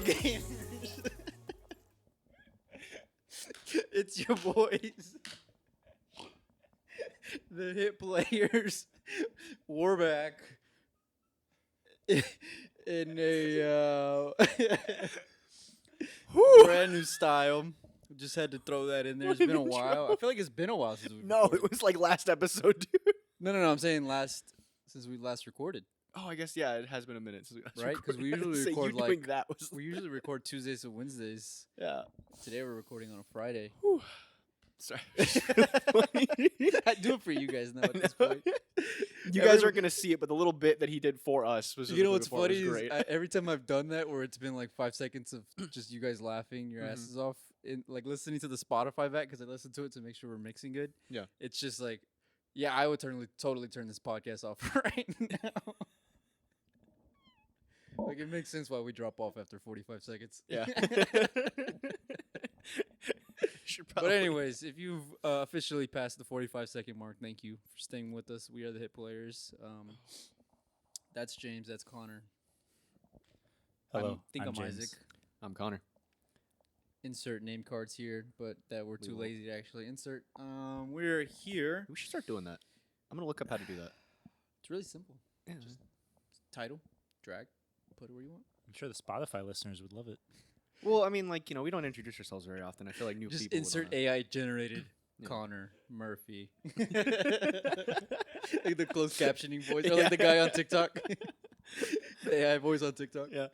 gamers? It's your boys, the hit players. We're back in a brand new style. Just had to throw that in there. It's been a while. I feel like it's been a while since we. No, it was like last episode, dude. No. I'm saying since we last recorded. Oh, I guess yeah, it has been a minute since we last Right? Because we recorded. usually So record you doing like that was we usually record Tuesdays and Wednesdays. yeah. Today we're recording on a Friday. Whew. Sorry. I do it for you guys now at this point. You guys aren't gonna see it, but the little bit that he did for us was. You know what's funny was is great. every time I've done that, where it's been like 5 seconds of just you guys laughing your asses off, in like listening to the Spotify back because I listen to it to make sure we're mixing good. Yeah. It's just like, yeah, I would totally turn this podcast off right now. Like it makes sense why we drop off after 45 seconds. Yeah. But anyways, if you've officially passed the 45-second mark, thank you for staying with us. We are the Hit Players. That's James. That's Connor. Hello, I'm James. Isaac. I'm Connor. Insert name cards here, but that we're too lazy to actually insert. We're here. We should start doing that. I'm gonna look up how to do that. It's really simple. Yeah. Just title, drag, put it where you want. I'm sure the Spotify listeners would love it. Well, I mean, like, we don't introduce ourselves very often. I feel like new Just people. insert would AI generated Yeah. Connor Murphy. Like the closed captioning voice, or like the guy on TikTok. The AI voice on TikTok. Yeah.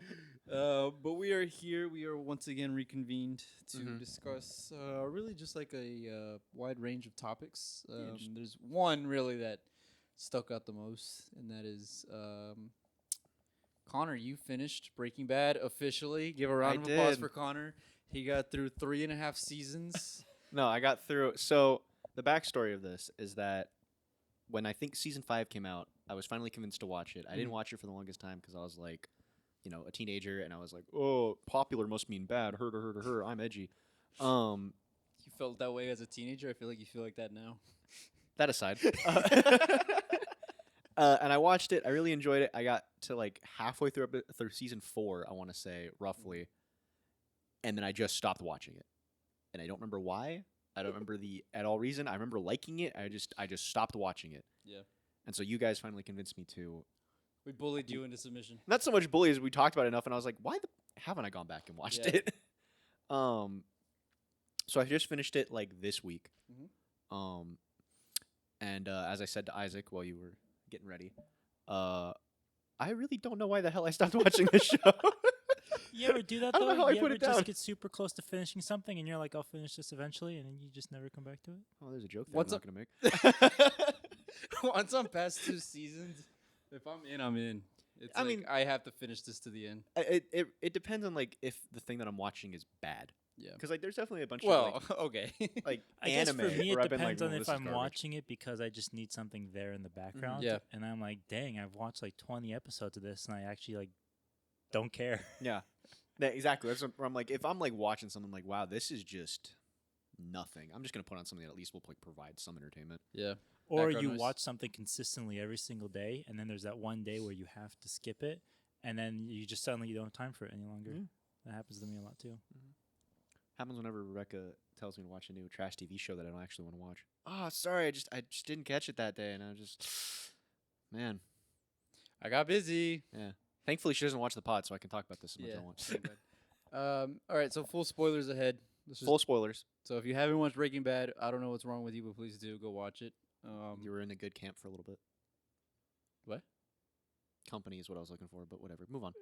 But we are here. We are once again reconvened to Mhm. discuss really just like a wide range of topics. just- There's one really that stuck out the most, and that is Connor. You finished Breaking Bad officially. Give a round of applause did. for Connor. He got through 3.5 seasons. No, I got through. So the backstory of this is that when I think season 5 came out, I was finally convinced to watch it. I didn't watch it for the longest time because I was like, a teenager, and I was like, oh, popular must mean bad. Her. I'm edgy. You felt that way as a teenager. I feel like you feel like that now. That aside. And I watched it. I really enjoyed it. I got to like halfway through season 4, I want to say, roughly. And then I just stopped watching it. And I don't remember why. I don't remember the at all reason. I remember liking it. I just stopped watching it. Yeah. And so you guys finally convinced me to. We bullied you into submission. Not so much bully as we talked about it enough, and I was like, why haven't I gone back and watched Yeah. it? So I just finished it like this week. Mhm. And as I said to Isaac while you were getting ready, I really don't know why the hell I stopped watching this show. You ever do that I though? don't know how I you put ever it down. just get super close to finishing something and you're like, I'll finish this eventually, and then you just never come back to it? Oh, there's a joke there What's I'm up? not going to make. Once I'm past 2 seasons, if I'm in, I'm in. It's I like, mean- I have to finish this to the end. It depends on like if the thing that I'm watching is bad. Yeah. Because like there's definitely a bunch Well, of okay. like I guess anime for me where it I've been like, depends on "Oh, if this is I'm garbage." watching it because I just need something there in the background. Yeah. And I'm like, dang, I've watched like 20 episodes of this and I actually like don't care. Yeah. Yeah, exactly. That's where I'm like, if I'm like watching something like, wow, this is just nothing. I'm just gonna put on something that at least will like provide some entertainment. Yeah. Or Background you noise. watch something consistently every single day, and then there's that one day where you have to skip it, and then you just suddenly you don't have time for it any longer. Yeah. That happens to me a lot too. Happens whenever Rebecca tells me to watch a new trash TV show that I don't actually want to watch. Oh, sorry, I just didn't catch it that day, and I just, man, I got busy. yeah. Thankfully, she doesn't watch the pod, so I can talk about this as much as I want. so bad. All right, so full spoilers ahead. Full spoilers. So if you haven't watched Breaking Bad, I don't know what's wrong with you, but please do go watch it. You were in a good camp for a little bit. What? Company is what I was looking for, but whatever. Move on.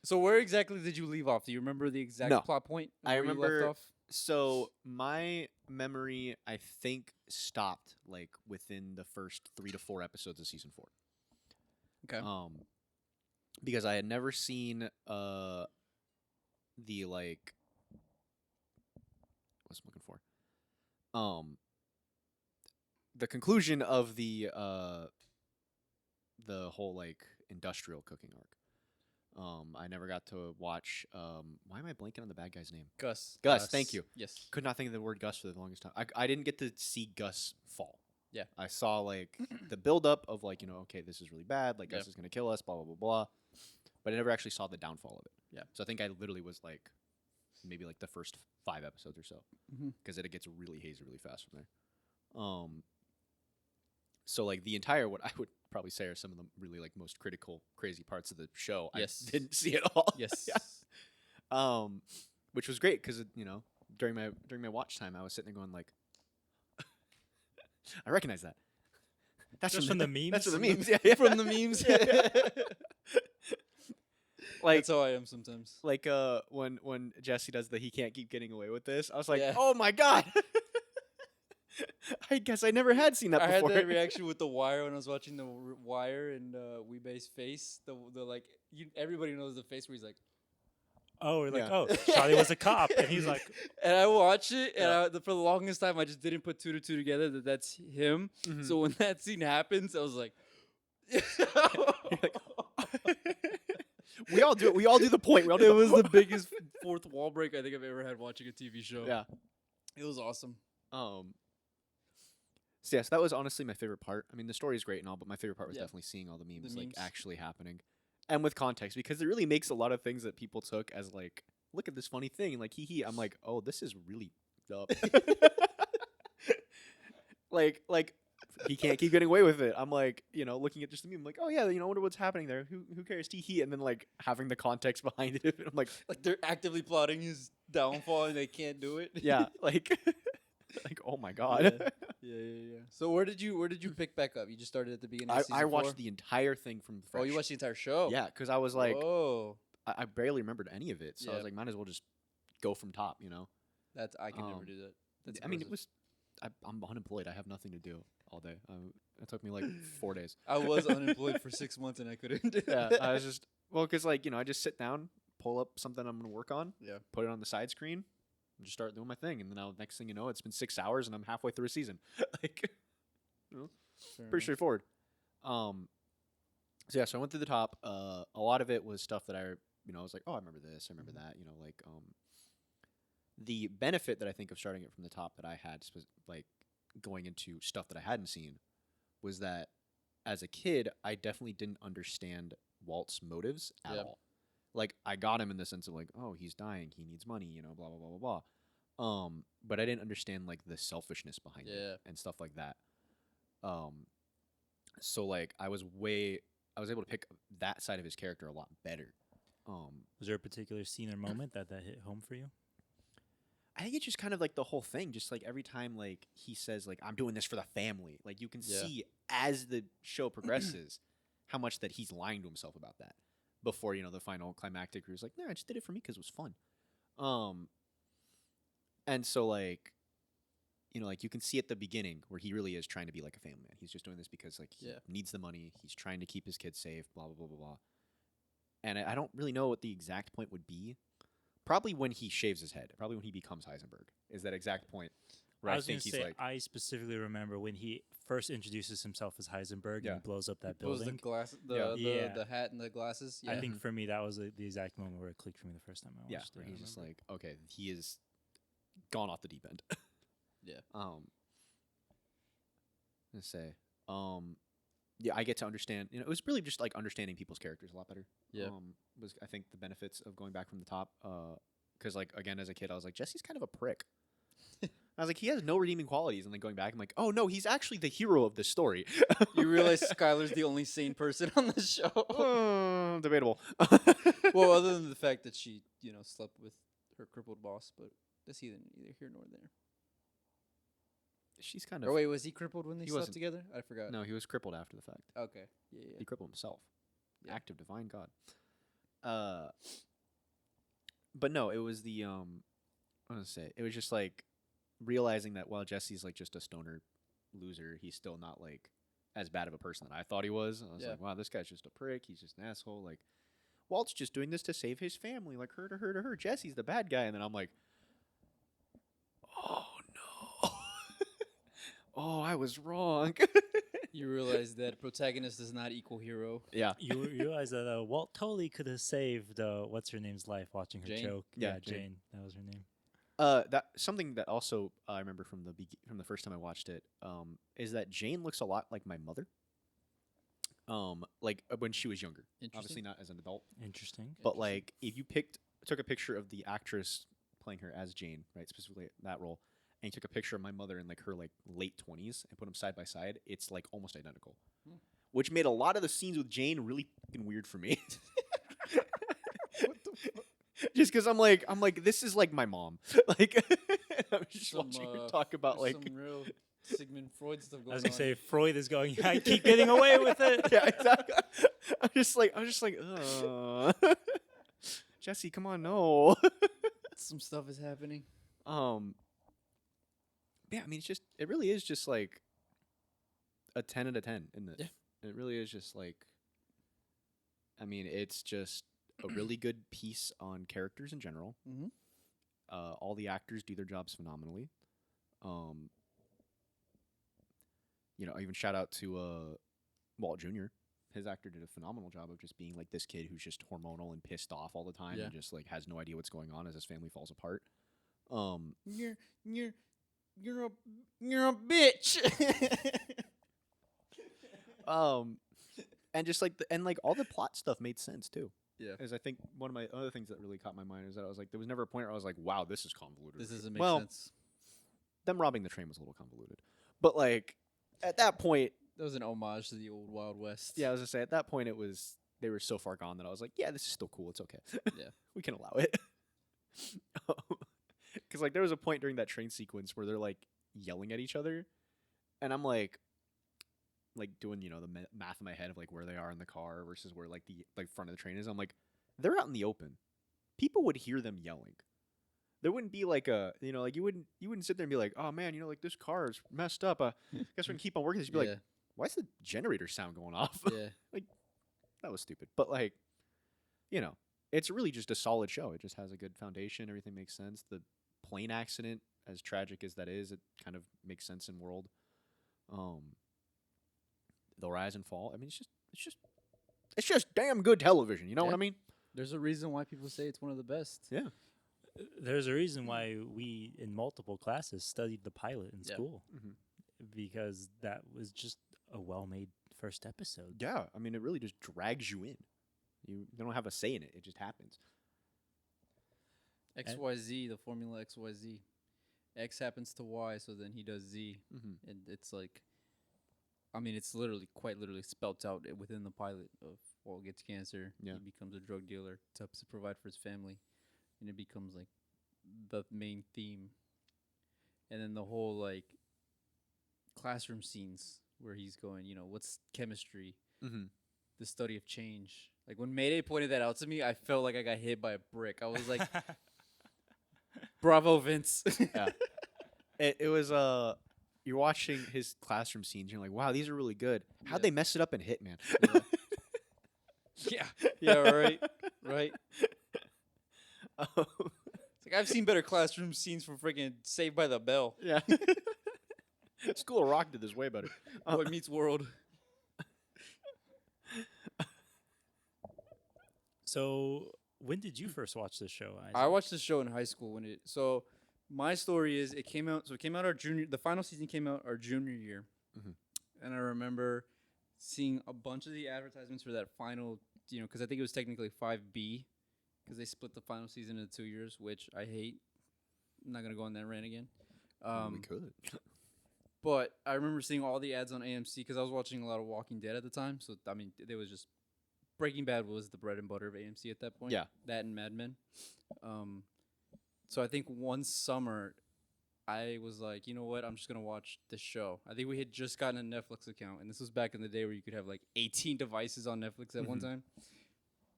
So where exactly did you leave off? Do you remember the exact No. plot point? I where you remember- left off? So my memory, I think, stopped like within the first 3 to 4 episodes of season 4. Okay. Because I had never seen the like what's I'm looking for. The conclusion of the whole like industrial cooking arc. I never got to watch. Why am I blanking on the bad guy's name? Gus. Gus, thank you. Yes. Could not think of the word Gus for the longest time. I didn't get to see Gus fall. Yeah. I saw like the buildup of like, okay, this is really bad. Like Yep. Gus is gonna kill us. Blah blah blah blah. but I never actually saw the downfall of it. Yeah. So I think I literally was like, maybe like the first 5 episodes or so, because it gets really hazy really fast from there. So like the entire, what I would probably say are some of the really like most critical, crazy parts of the show. Yes. I didn't see at all. Yes. Which was great because during my watch time, I was sitting there going like, I recognize that. That's Just from the memes? That's from the From memes. Yeah, From the memes. like That's how I am sometimes. like when Jesse does the he can't keep getting away with this, I was like, Yeah. oh my god. I guess I never had seen that I had before. that reaction with The Wire when I was watching The Wire and Weebase face. The like everybody knows the face where he's like, Oh, we're like, Yeah. oh, Charlie was a cop, and he's like, and I watch it, and Yeah. for the longest time I just didn't put two to two together that that's him. Mhm. So when that scene happens, I was like, we all do it. We all do the point. We all do it was the biggest fourth wall break I think I've ever had watching a TV show. yeah. It was awesome. So yes, that was honestly my favorite part. I mean, the story is great and all, but my favorite part was Yeah. definitely seeing all the memes, memes. actually happening, and with context, because it really makes a lot of things that people took as like, look at this funny thing, and like hee hee. I'm like, oh, this is really dumb. like he can't keep getting away with it. I'm like, looking at just the meme, I'm like, oh yeah, I wonder what's happening there. Who cares? Tee hee, and then like having the context behind it, I'm like, Like they're actively plotting his downfall and they can't do it. yeah, like, like oh my god. Yeah. So where did you pick back up? You just started at the beginning. Of I season watched 4? the entire thing from fresh. Oh, you watched the entire show. Yeah, because I was like, oh, I barely remembered any of it, so I Yeah. was like, might as well just go from top, that's I can never Um, do that. That's I mean, it impressive. was. I'm unemployed. I have nothing to do all day. It took me like 4 days. I was unemployed for 6 months and I couldn't do Yeah, that. I was just because I just sit down, pull up something I'm gonna work on, Yeah. put it on the side screen, and just start doing my thing, and then next thing you know, it's been 6 hours and I'm halfway through a season. Like, Fair pretty enough. straightforward. So yeah, so I went through the top. A lot of it was stuff that I was like, oh, I remember this, I remember that. The benefit that I think of starting it from the top that I had, like going into stuff that I hadn't seen, was that as a kid, I definitely didn't understand Walt's motives at Yep. all. Like, I got him in the sense of like, oh, he's dying, he needs money, blah blah blah blah blah. But I didn't understand like the selfishness behind Yeah. it and stuff like that. So like I was able to pick that side of his character a lot better. was there a particular scene or moment that hit home for you? I think it's just kind of like the whole thing. Just like every time like he says like I'm doing this for the family, like you can Yeah. see as the show progresses how much that he's lying to himself about that. Before the final climactic, where he's like, "No, I just did it for me because it was fun." And so like, like you can see at the beginning where he really is trying to be like a family man. He's just doing this because like he Yeah. needs the money. He's trying to keep his kids safe. Blah blah blah blah blah. And I don't really know what the exact point would be. Probably when he shaves his head. Probably when he becomes Heisenberg. Is that exact point? Where I I was going think to he's say, like, I specifically remember when he first introduces himself as Heisenberg Yeah. and blows up that What was the building. glass? Yeah. Yeah. The hat and the glasses. Yeah. I think for me, that was the exact moment where it clicked for me the first time I yeah, watched where it. I he's just remember. like, okay, he is gone off the deep end. Yeah. Let's say, yeah, I get to understand. It was really just like understanding people's characters a lot better. Yeah. Was I think the benefits of going back from the top. Because like again, as a kid, I was like, Jesse's kind of a prick. I was like, he has no redeeming qualities, and then going back, I'm like, oh no, he's actually the hero of this story. You realize Skylar's the only sane person on the show. Debatable. Well, other than the fact that she, slept with her crippled boss, but that's neither here nor there. She's kind of. Or wait, was he crippled when they He slept wasn't. together? I forgot. No, he was crippled after the fact. Okay. Yeah. He crippled himself. Yeah. Active divine God. But no, it was the I want to say it was just like realizing that while Jesse's like just a stoner loser, he's still not like as bad of a person that I thought he was. I was Yeah. like, wow, this guy's just a prick. He's just an asshole. Like, Walt's just doing this to save his family. Like, her to her to her. Jesse's the bad guy. And then I'm like, oh no. Oh, I was wrong. You realize that protagonist does not equal hero. Yeah. You realize that Walt totally could have saved what's her name's life watching her Jane? choke. Yeah, Jane. Jane. That was her name. That something that also I remember from the first time I watched it is that Jane looks a lot like my mother. like when she was younger. Interesting. Obviously not as an adult, Interesting. but like if you took a picture of the actress playing her as Jane, right, specifically that role, and you took a picture of my mother in like her like late 20s and put them side by side, it's like almost identical, which made a lot of the scenes with Jane really fucking weird for me. What the fuck? Just because I'm like, this is like my mom. Like, I'm just Some, watching her talk about there's like, some real Sigmund Freud stuff going I was on. gonna say Freud is going. I keep getting away with it. yeah, exactly. I'm just like, Jesse, come on, no. Some stuff is happening. Yeah, I mean, it really is just like a 10 out of 10, isn't it? Yeah. It really is just like, I mean, it's just a really good piece on characters in general. Mm-hmm. All the actors do their jobs phenomenally. Even shout out to Walt Jr. His actor did a phenomenal job of just being like this kid who's just hormonal and pissed off all the time Yeah. and just like has no idea what's going on as his family falls apart. You're a bitch. And just like all the plot stuff made sense too. Yeah. As I think one of my other things that really caught my mind is that I was like, there was never a point where I was like, wow, this is convoluted. This doesn't make Well, sense. them robbing the train was a little convoluted, but like at that point, That was an homage to the old Wild West. yeah, I was gonna say at that point they were so far gone that I was like, yeah, this is still cool. It's okay. Yeah. We can allow it. Because like there was a point during that train sequence where they're like yelling at each other, and I'm like doing the math in my head of like where they are in the car versus where like the front of the train is. I'm like, they're out in the open. People would hear them yelling. There wouldn't be like like you wouldn't sit there and be like, oh man, like this car is messed up. Guess we're gonna keep on working. You'd be like, why is the generator sound going off? Yeah. That was stupid. But like, it's really just a solid show. It just has a good foundation. Everything makes sense. The plane accident, as tragic as that is, it kind of makes sense in world. The rise and fall. I mean, it's just damn good television. You know what Yeah. I mean? There's a reason why people say it's one of the best. Yeah. There's a reason why we, in multiple classes, studied the pilot in Yeah. school Mhm. because that was just a well-made first episode. Yeah. I mean, it really just drags you in. You don't have a say in it. It just happens. XYZ, the formula XYZ. X happens to Y, so then he does Z. Mm-hmm. And it's like, I mean, it's quite literally spelt out within the pilot of Walt gets cancer. Yeah. He becomes a drug dealer to provide for his family. And it becomes like the main theme. And then the whole like classroom scenes where he's going, what's chemistry? Mm-hmm. The study of change. Like when Mayday pointed that out to me, I felt like I got hit by a brick. I was like, bravo, Vince. Yeah. It was you're watching his classroom scenes. You're like, wow, these are really good. How'd Yeah. they mess it up in Hitman? Yeah. Yeah, right. Right. Um, It's like I've seen better classroom scenes from freaking Saved by the Bell. yeah. School of Rock did this way better. Boy Meets World. So, when did you first watch this show? I Isaac? watched this show in high school so my story is it came out the final season came out our junior year. Mhm. And I remember seeing a bunch of the advertisements for that final, because I think it was technically 5B because they split the final season into 2 years, which I hate. I'm not going to go on that rant again. We could. But I remember seeing all the ads on AMC because I was watching a lot of Walking Dead at the time. So, I mean, there was just Breaking Bad was the bread and butter of AMC at that point. Yeah. That and Mad Men. So I think one summer I was like, you know what? I'm just going to watch this show. I think we had just gotten a Netflix account. And this was back in the day where you could have like 18 devices on Netflix at one Mhm. time.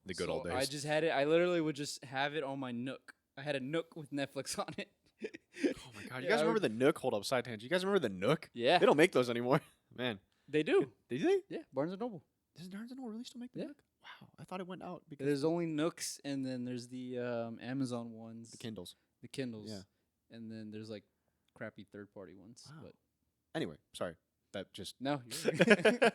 The good So old days. I just had it. I literally would just have it on my Nook. I had a Nook with Netflix on it. Oh my god! You Yeah, guys I remember the Nook? Hold up, side tangent. You guys remember the Nook? Yeah. They don't make those anymore. Man, They do. did they? Yeah. Barnes & Noble. Does Barnes & Noble really still make the Yeah. Nook? Wow, I thought it went out because There's only Nooks, and then there's the Amazon ones, the Kindles. the Kindles, Yeah. and then there's like crappy third-party ones. Wow. But Anyway, sorry. That just. no, you're right.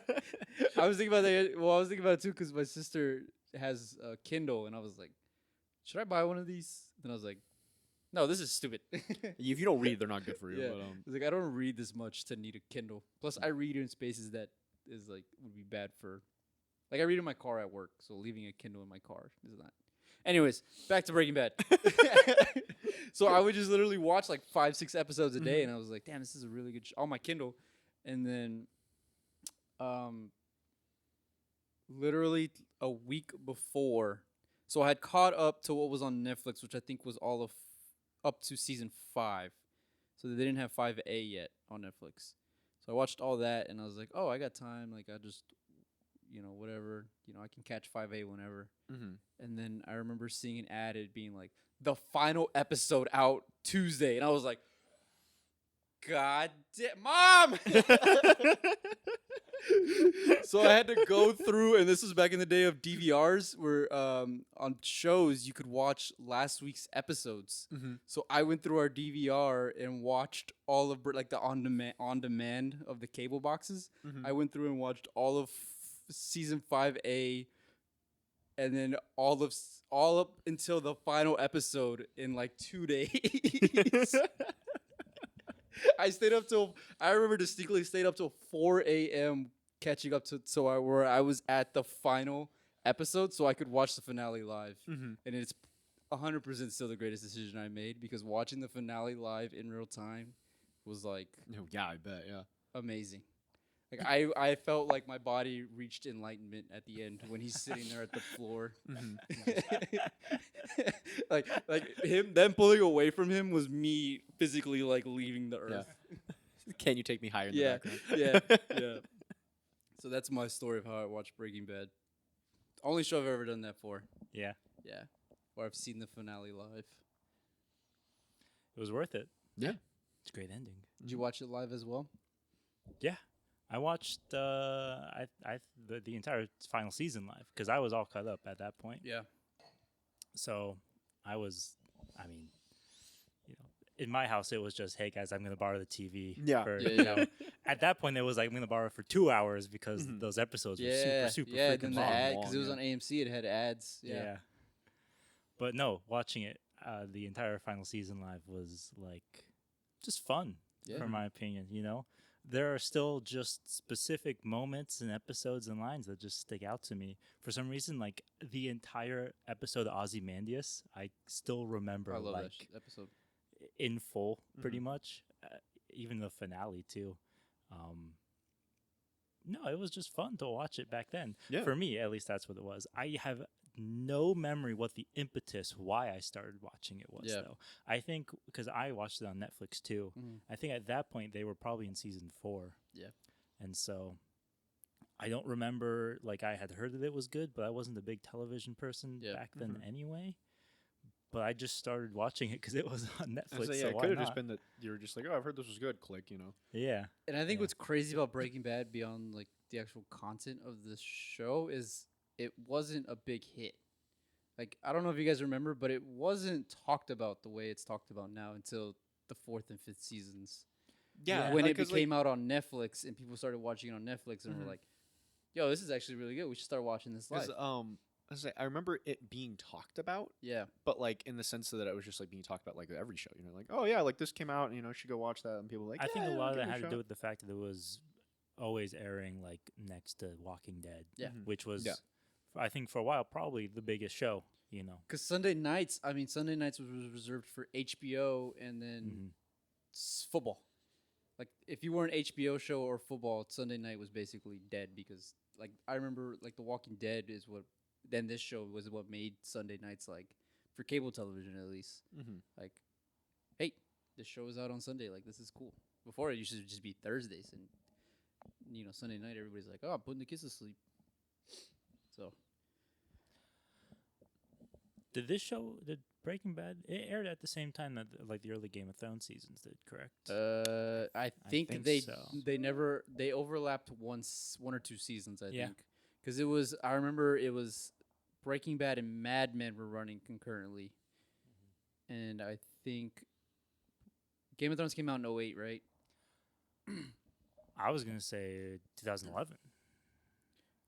I was thinking about that. Well, I was thinking about it too because my sister has a Kindle, and I was like, should I buy one of these? Then I was like, no, this is stupid. If you don't read, they're not good for you. Yeah. But, I was like, I don't read this much to need a Kindle. Plus, I read in spaces that is like would be bad for Like I read in my car at work, so leaving a Kindle in my car is not. Anyways, back to Breaking Bad. So I would just literally watch like 5-6 episodes a day, and I was like, damn, this is a really good on my Kindle. And then, literally a week before, so I had caught up to what was on Netflix, which I think was all of up to season 5. So they didn't have 5A yet on Netflix. So I watched all that, and I was like, oh, I got time. Like I just, whatever, I can catch 5A whenever. Mm-hmm. And then I remember seeing an ad, it being like the final episode out Tuesday, and I was like, God damn, Mom! So I had to go through, and this was back in the day of DVRs, where on shows you could watch last week's episodes. Mm-hmm. So I went through our DVR and watched all of like the on demand of the cable boxes. Mm-hmm. I went through and watched all of season 5A, and then all up until the final episode in like 2 days. I remember distinctly stayed up till 4 a.m. catching up to where I was at the final episode so I could watch the finale live. Mm-hmm. And it's 100% still the greatest decision I made, because watching the finale live in real time was like Oh, yeah, I bet. Yeah. amazing. Like I felt like my body reached enlightenment at the end when he's sitting there at the floor. like them pulling away from him was me physically like leaving the earth. Can you take me higher in the Yeah, background? yeah. So that's my story of how I watched Breaking Bad. Only show I've ever done that for. Yeah. Yeah. Or I've seen the finale live. It was worth it. Yeah. It's a great ending. Did you watch it live as well? Yeah. I watched the entire final season live because I was all caught up at that point. Yeah. So in my house, it was just, hey guys, I'm going to borrow the TV. Yeah. For, Yeah. At that point, it was like, I'm going to borrow it for 2 hours because those episodes were super yeah. freaking Then the long. ad, because it was on AMC, it had ads. Yeah. But no, watching it, the entire final season live was like just fun, for my opinion, There are still just specific moments and episodes and lines that just stick out to me. For some reason, like the entire episode of Ozymandias, I still remember I love like that episode. in full, pretty much. Even the finale too. No, it was just fun to watch it back then. Yeah. For me, at least that's what it was. I have no memory what the impetus why I started watching it was, though. I think because I watched it on Netflix too. I think at that point they were probably in season 4. Yeah. And so I don't remember, like I had heard that it was good, but I wasn't a big television person back then anyway. But I just started watching it because it was on Netflix. So, so it why could have not? just been that you were just like, oh, I've heard this was good. Click, Yeah. And I think what's crazy about Breaking Bad, beyond like the actual content of the show, is it wasn't a big hit. Like, I don't know if you guys remember, but it wasn't talked about the way it's talked about now until the 4th and 5th seasons. Yeah. When like, it became out on Netflix and people started watching it on Netflix and were like, yo, this is actually really good. We should start watching this live. I remember it being talked about, Yeah. but like in the sense that it was just like being talked about like every show, like, oh yeah, like this came out, you should go watch that, and people were like, I think yeah, a lot of give that it had to shot. do with the fact that it was always airing like next to Walking Dead. Yeah. Which was, Yeah. I think for a while, probably the biggest show, Because Sunday nights was reserved for HBO and then football. Like, if you were an HBO show or football, Sunday night was basically dead because, like, I remember, like, The Walking Dead is what, then this show was what made Sunday nights, like, for cable television at least. Like, hey, this show is out on Sunday. Like, this is cool. Before, it used to just be Thursdays. And, Sunday night, everybody's like, oh, I'm putting the kids to sleep. So. Did Breaking Bad, it aired at the same time that like the early Game of Thrones seasons did, correct? I think think so. they overlapped one or 2 seasons. I Yeah. think because I remember it was Breaking Bad and Mad Men were running concurrently, and I think Game of Thrones came out in 08, right? I was going to say 2011.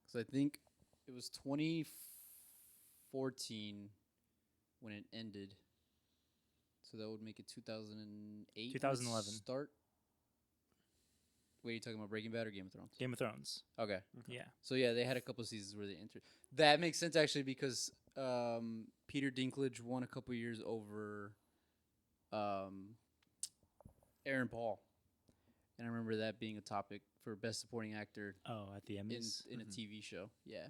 Because I think it was 2014 when it ended. So that would make it 2008. 2011. Start. Wait, are you talking about Breaking Bad or Game of Thrones? Game of Thrones. Okay. Yeah. So yeah, they had a couple seasons where they entered. That makes sense actually because Peter Dinklage won a couple years over um, Aaron Paul, and I remember that being a topic for best supporting actor Oh, at the in Emmys. a TV show. Yeah,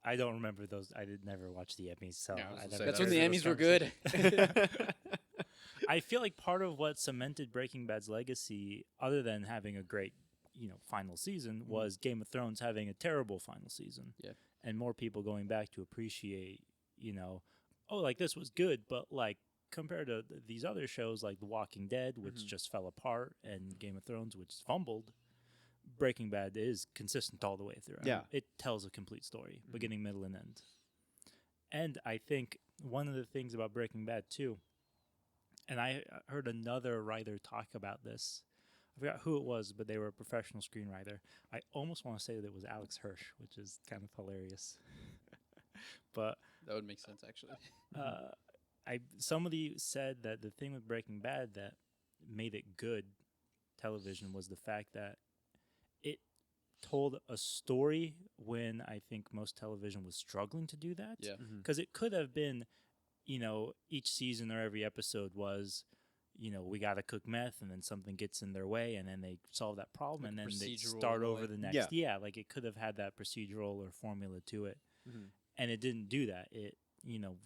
I don't remember those. I did never watch the Emmys, so Yeah, I was I gonna never say, that's heard when the of those Emmys were good. I feel like part of what cemented Breaking Bad's legacy, other than having a great, final season, was Game of Thrones having a terrible final season. Yeah. And more people going back to appreciate, oh, like this was good, but like compared to these other shows like The Walking Dead, which just fell apart, and Game of Thrones, which fumbled, Breaking Bad is consistent all the way through. Yeah. It tells a complete story, beginning, middle, and end. And I think one of the things about Breaking Bad too, and I heard another writer talk about this. I forgot who it was, but they were a professional screenwriter. I almost want to say that it was Alex Hirsch, which is kind of hilarious. But that would make sense actually. somebody said that the thing with Breaking Bad that made it good television was the fact that it told a story when I think most television was struggling to do that. Yeah. Because it could have been, each season or every episode was, we got to cook meth and then something gets in their way and then they solve that problem Like and then they procedural, start over like- the next. Yeah. Yeah, like it could have had that procedural or formula to it. And it didn't do that. It,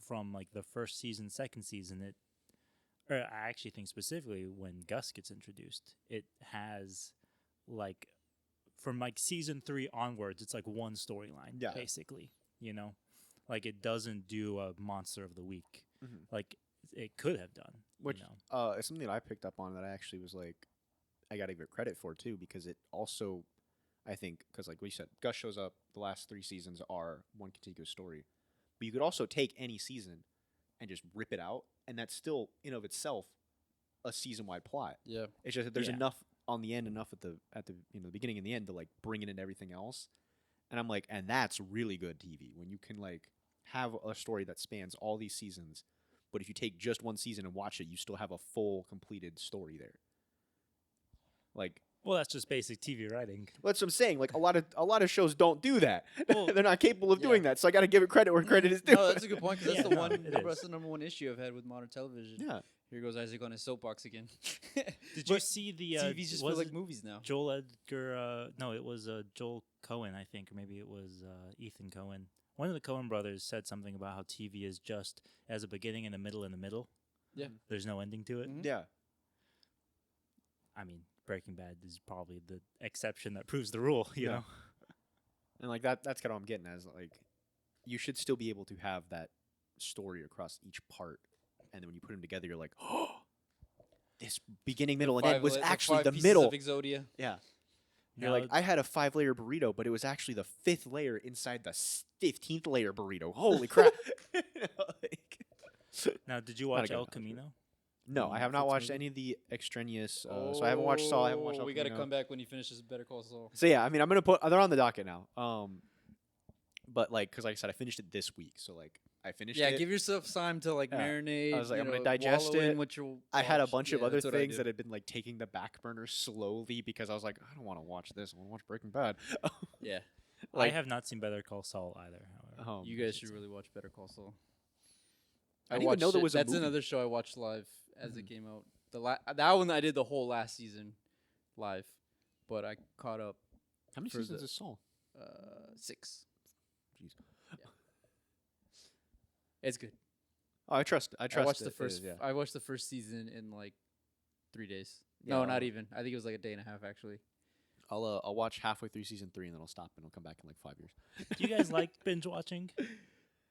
from like the first season, second season, or I actually think specifically when Gus gets introduced, it has like from like season 3 onwards, it's like one storyline, Yeah. basically. Like it doesn't do a monster of the week, Mhm. like it could have done. Which you know? it's something that I picked up on that I actually was like, I got to give it credit for too, because it also, I think, because like we said, Gus shows up. The last 3 seasons are one contiguous story, but you could also take any season and just rip it out, and that's still in of itself a season-wide plot. Yeah. It's just that there's Yeah. enough on the end, enough at the the beginning and the end to like bring it into everything else. And I'm like, and that's really good TV when you can like have a story that spans all these seasons, but if you take just one season and watch it, you still have a full completed story there. Like, Well, that's just basic TV writing. that's what I'm saying. Like a lot of shows don't do that. Well, They're not capable of yeah. doing that. So I got to give it credit where credit is due. No, that's a good point because that's Yeah, the no, one. it is. That's the number one issue I've had with modern television. Yeah. Here goes Isaac on his soapbox again. Did you But see the TVs just was feel like it movies now. Joel Edgar? No, it was Joel Cohen, I think, or maybe it was Ethan Cohen. One of the Cohen brothers said something about how TV is just as a beginning and a middle and a middle. Yeah. There's no ending to it. Mhm. Yeah. I mean, Breaking Bad is probably the exception that proves the rule, you Yeah. know? And like that's kind of what I'm getting at. Is like, you should still be able to have that story across each part, and then when you put them together, you're like, oh, this beginning, middle, and end was actually the middle. Of Exodia. Yeah. You're Now, like, I had a 5-layer burrito, but it was actually the 5th layer inside the 15th layer burrito. Holy crap! Like, now, did you Not a watch good El analogy. Camino? no, I have not Netflix watched movie? any of the extraneous. So I haven't watched Saul. I haven't watched. El We got to Camino. come back when he finishes Better Call Saul. So yeah, I mean, I'm gonna put. They're on the docket now. But like, because like I said, I finished it this week. So like, I finished Yeah, it. give yourself time to like Yeah. marinate. I was like, you I'm gonna know, digest wallow in it. what you'll I had a watch. bunch of Yeah, other that's what I things do. that had been like taking the back burner slowly because I was like, I don't want to watch this. I want to watch Breaking Bad. Yeah, Like, I have not seen Better Call Saul either, however. you guys should really watch Better Call Saul. I didn't even know watched there it- was a That's movie. another show I watched live as it Mhm. came out. That one I did the whole last season live, but I caught up How many for seasons the- is Saul? 6. Jeez. It's good. Oh, I trust. I I trust. watched the it first. is, yeah. I watched the first season in like 3 days. Yeah, No, not I'll- even. I think it was like a day and a half actually. I'll watch halfway through season 3 and then I'll stop and I'll come back in like 5 years. Do you guys like binge watching?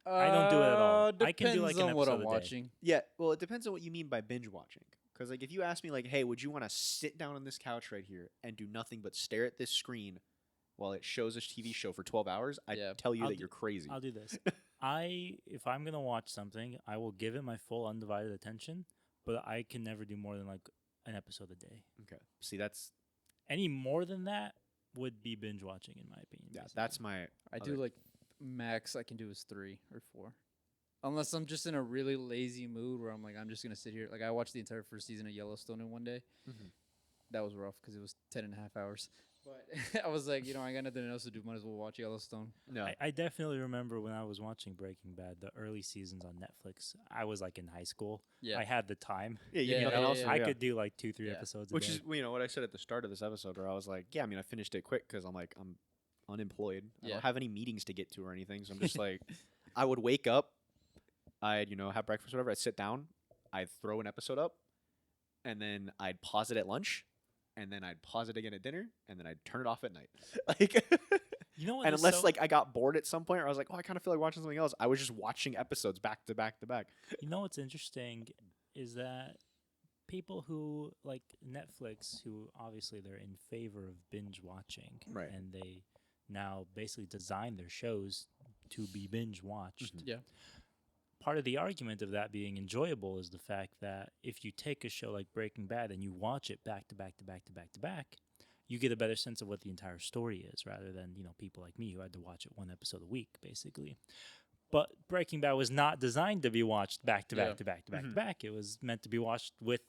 I don't do it at all. I can do, like, Depends an on what episode I'm a day. watching. Yeah, well, it depends on what you mean by binge watching. Because like, if you ask me like, hey, would you want to sit down on this couch right here and do nothing but stare at this screen while it shows a TV show for 12 hours? I Yeah. tell you I'll that do- you're crazy. I'll do this. If I'm gonna watch something, I will give it my full undivided attention, but I can never do more than like an episode a day. Okay. See, that's Any more than that would be binge watching, in my opinion. yeah, basically. that's my. I do other- like max I can do is 3 or 4. Unless I'm just in a really lazy mood where I'm like I'm just gonna sit here. Like I watched the entire first season of Yellowstone in one day, Mhm. that was rough because it was 10.5 hours. But I was like, I got nothing else to do. Might as well watch Yellowstone. No. I definitely remember when I was watching Breaking Bad, the early seasons on Netflix. I was like in high school. Yeah. I had the time. Yeah, you Yeah, had yeah, nothing else to yeah. I do, could do like 2-3 Yeah. episodes a Which day. is what I said at the start of this episode, where I was like, yeah, I mean, I finished it quick because I'm like, I'm unemployed. I Yeah. don't have any meetings to get to or anything. So I'm just like, I would wake up, I'd, have breakfast, whatever. I'd sit down, I'd throw an episode up, and then I'd pause it at lunch, and then I'd pause it again at dinner, and then I'd turn it off at night. Like, You know what? and is unless so- like I got bored at some point, or I was like, oh, I kind of feel like watching something else, I was just watching episodes back to back to back. You know what's interesting is that people who like Netflix, who obviously they're in favor of binge watching, Right. and they now basically design their shows to be binge watched. Mhm. Yeah. Part of the argument of that being enjoyable is the fact that if you take a show like Breaking Bad and you watch it back to back to back to back to back, you get a better sense of what the entire story is rather than, people like me who had to watch it one episode a week, basically. But Breaking Bad was not designed to be watched back to Yeah. back to back to back Mhm. to back. It was meant to be watched with,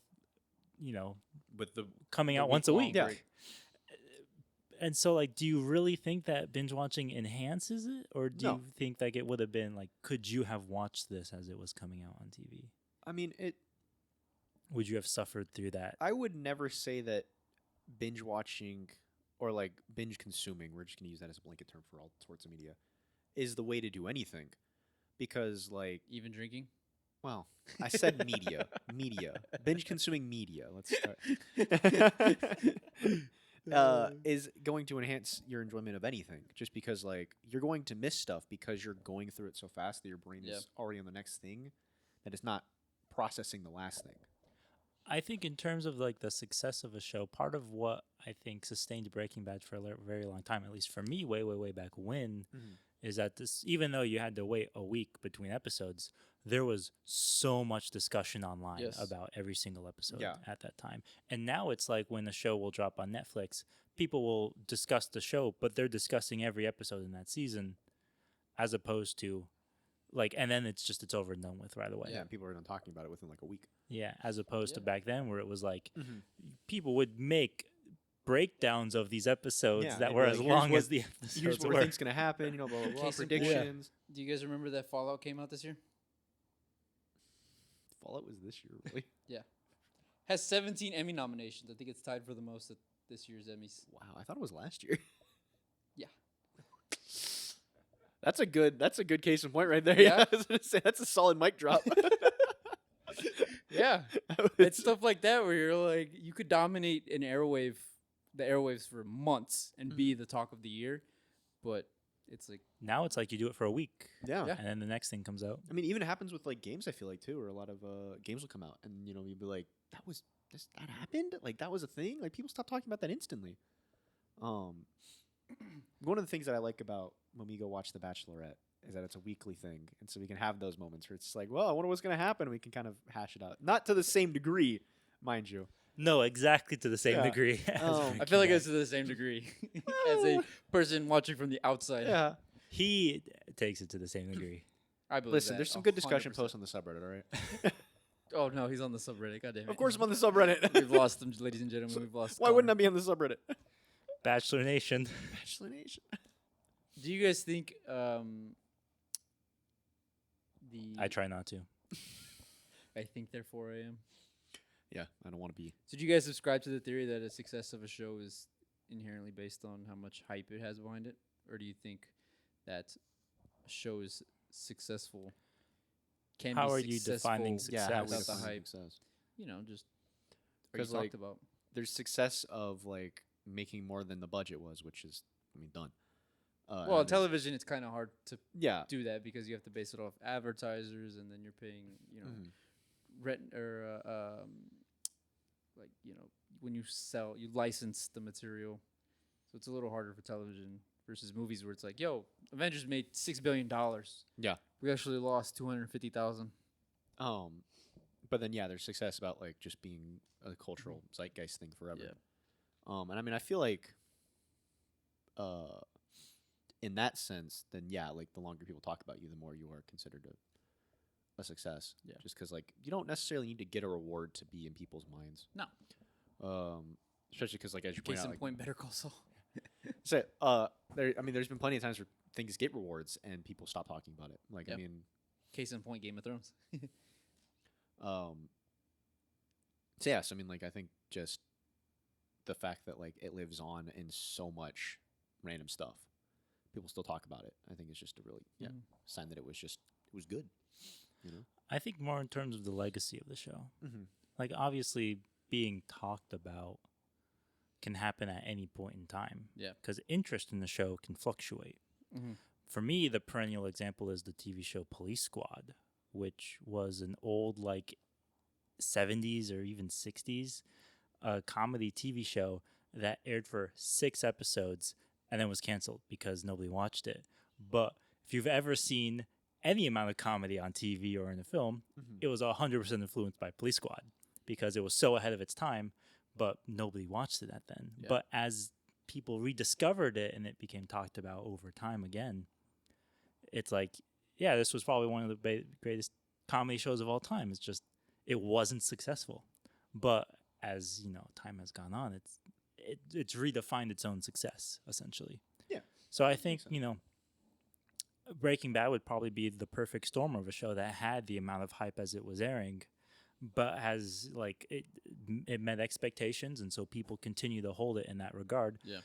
With the coming The out once a week-long week. Yeah. break. And so, like, do you really think that binge watching enhances it? Or do No. you think like it would have been like, could you have watched this as it was coming out on TV? I mean, Would you have suffered through that? I would never say that binge watching or like binge consuming, we're just going to use that as a blanket term for all sorts of media, is the way to do anything. Because, like, Even drinking. well, I said media. Media. Binge consuming media. Let's start. Is going to enhance your enjoyment of anything. Just because, like, you're going to miss stuff because you're going through it so fast that your brain Yeah. is already on the next thing, that it's not processing the last thing. I think in terms of like the success of a show, part of what I think sustained Breaking Bad for a very long time, at least for me, way, way, way back when, Mhm. is that this, even though you had to wait a week between episodes, there was so much discussion online Yes. about every single episode Yeah. at that time. And now it's like when a show will drop on Netflix, people will discuss the show, but they're discussing every episode in that season, as opposed to like, and then it's over and done with right away. Yeah, people are done talking about it within like a week. Yeah, as opposed to Yeah. back then where it was like Mhm. people would make breakdowns of these episodes Yeah, that they'd were be as like, here's long what- as the Here's episodes what we were. think's gonna happen. Blah blah blah. Case in point. Predictions. Do you guys remember that Fallout came out this year? Fallout was this year, really? Has 17 Emmy nominations. I think it's tied for the most at this year's Emmys. Wow, I thought it was last year. Yeah. That's a good case in point right there. Yeah. Yeah, I was gonna say that's a solid mic drop. Yeah. It's stuff like that where you're like, you could dominate the airwaves for months and be the talk of the year, but it's like, Now it's like you do it for a week, Yeah. Yeah. and then the next thing comes out. I mean, even happens with like games. I feel like too, where a lot of games will come out, and you'd be like, that happened? Like that was a thing? Like people stop talking about that instantly. One of the things that I like about when we go watch The Bachelorette is that it's a weekly thing, and so we can have those moments where it's like, well, I wonder what's gonna happen. We can kind of hash it out, not to the same degree, mind you. No, exactly to the same Yeah. degree. as Oh. I Breaking feel like Bad. it's to the same degree as a person watching from the outside. Yeah. He takes it to the same degree. I believe Listen, that, there's some good discussion 100%. posts on the subreddit. All right. Oh, no, he's on the subreddit. God damn it. Of course, I'm on the subreddit. We've lost him, ladies and gentlemen. We've lost Why wouldn't I Connor. be on the subreddit? Bachelor Nation. Bachelor Nation. Do you guys think I try not to. I think therefore I am. Yeah, I don't want to be. So do you guys subscribe to the theory that a success of a show is inherently based on how much hype it has behind it? Or do you think that a show is successful can How be are you defining successful success? without the define hype? success? Just or you 'Cause, like, talked about. There's success of like making more than the budget was, which is, done. Well, and on there's- television it's kind of hard to Yeah. do that because you have to base it off advertisers and then you're paying, Mhm. rent or when you license the material, so it's a little harder for television versus movies where it's like, yo, Avengers made $6 billion. Yeah. We actually lost 250,000. But then there's success about like just being a cultural zeitgeist thing forever. Yeah. And I feel like, in that sense, then like the longer people talk about you, the more you are considered a success. Yeah. Just because like you don't necessarily need to get a reward to be in people's minds. No. especially because like as you point Case out, in like, point, Better Call Saul. so there's been plenty of times where things get rewards and people stop talking about it. Like Yep. I mean, Case in point, Game of Thrones. so yeah, so I mean, like I think just the fact that like it lives on in so much random stuff, people still talk about it. I think it's just a really Mhm. sign that it was good. You know. I think more in terms of the legacy of the show. Mm-hmm. Like obviously being talked about can happen at any point in time. Yeah. Because interest in the show can fluctuate. Mm-hmm. For me, the perennial example is the TV show Police Squad, which was an old like 70s or even 60s comedy TV show that aired for 6 episodes and then was canceled because nobody watched it. But if you've ever seen any amount of comedy on TV or in a film, it was 100% influenced by Police Squad because it was so ahead of its time, but nobody watched it at then. Yeah. But as people rediscovered it and it became talked about over time again, it's like, yeah, this was probably one of the greatest comedy shows of all time. It's just, it wasn't successful. But as, you know, time has gone on, it's redefined its own success, essentially. Yeah. So I think, you know, Breaking Bad would probably be the perfect storm of a show that had the amount of hype as it was airing, but has like it met expectations, and so people continue to hold it in that regard. Yeah.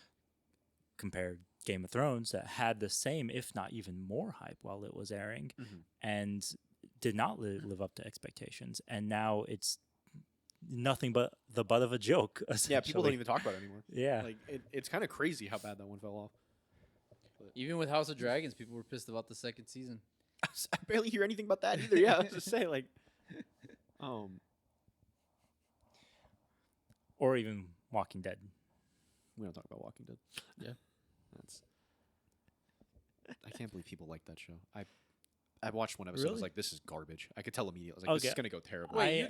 Compared Game of Thrones that had the same, if not even more hype while it was airing, and did not live up to expectations, and now it's nothing but the butt of a joke. Yeah, people don't even talk about it anymore. Yeah, Like it's kind of crazy how bad that one fell off. Even with House of Dragons, people were pissed about the second season. I barely hear anything about that either. Yeah, I was just saying like, or even Walking Dead. we don't talk about Walking Dead. Yeah. That's. I can't believe people like that show. I watched one episode. I was Really? like, "This is garbage." I could tell immediately. I was like, "This is Okay. gonna go terrible." Wait,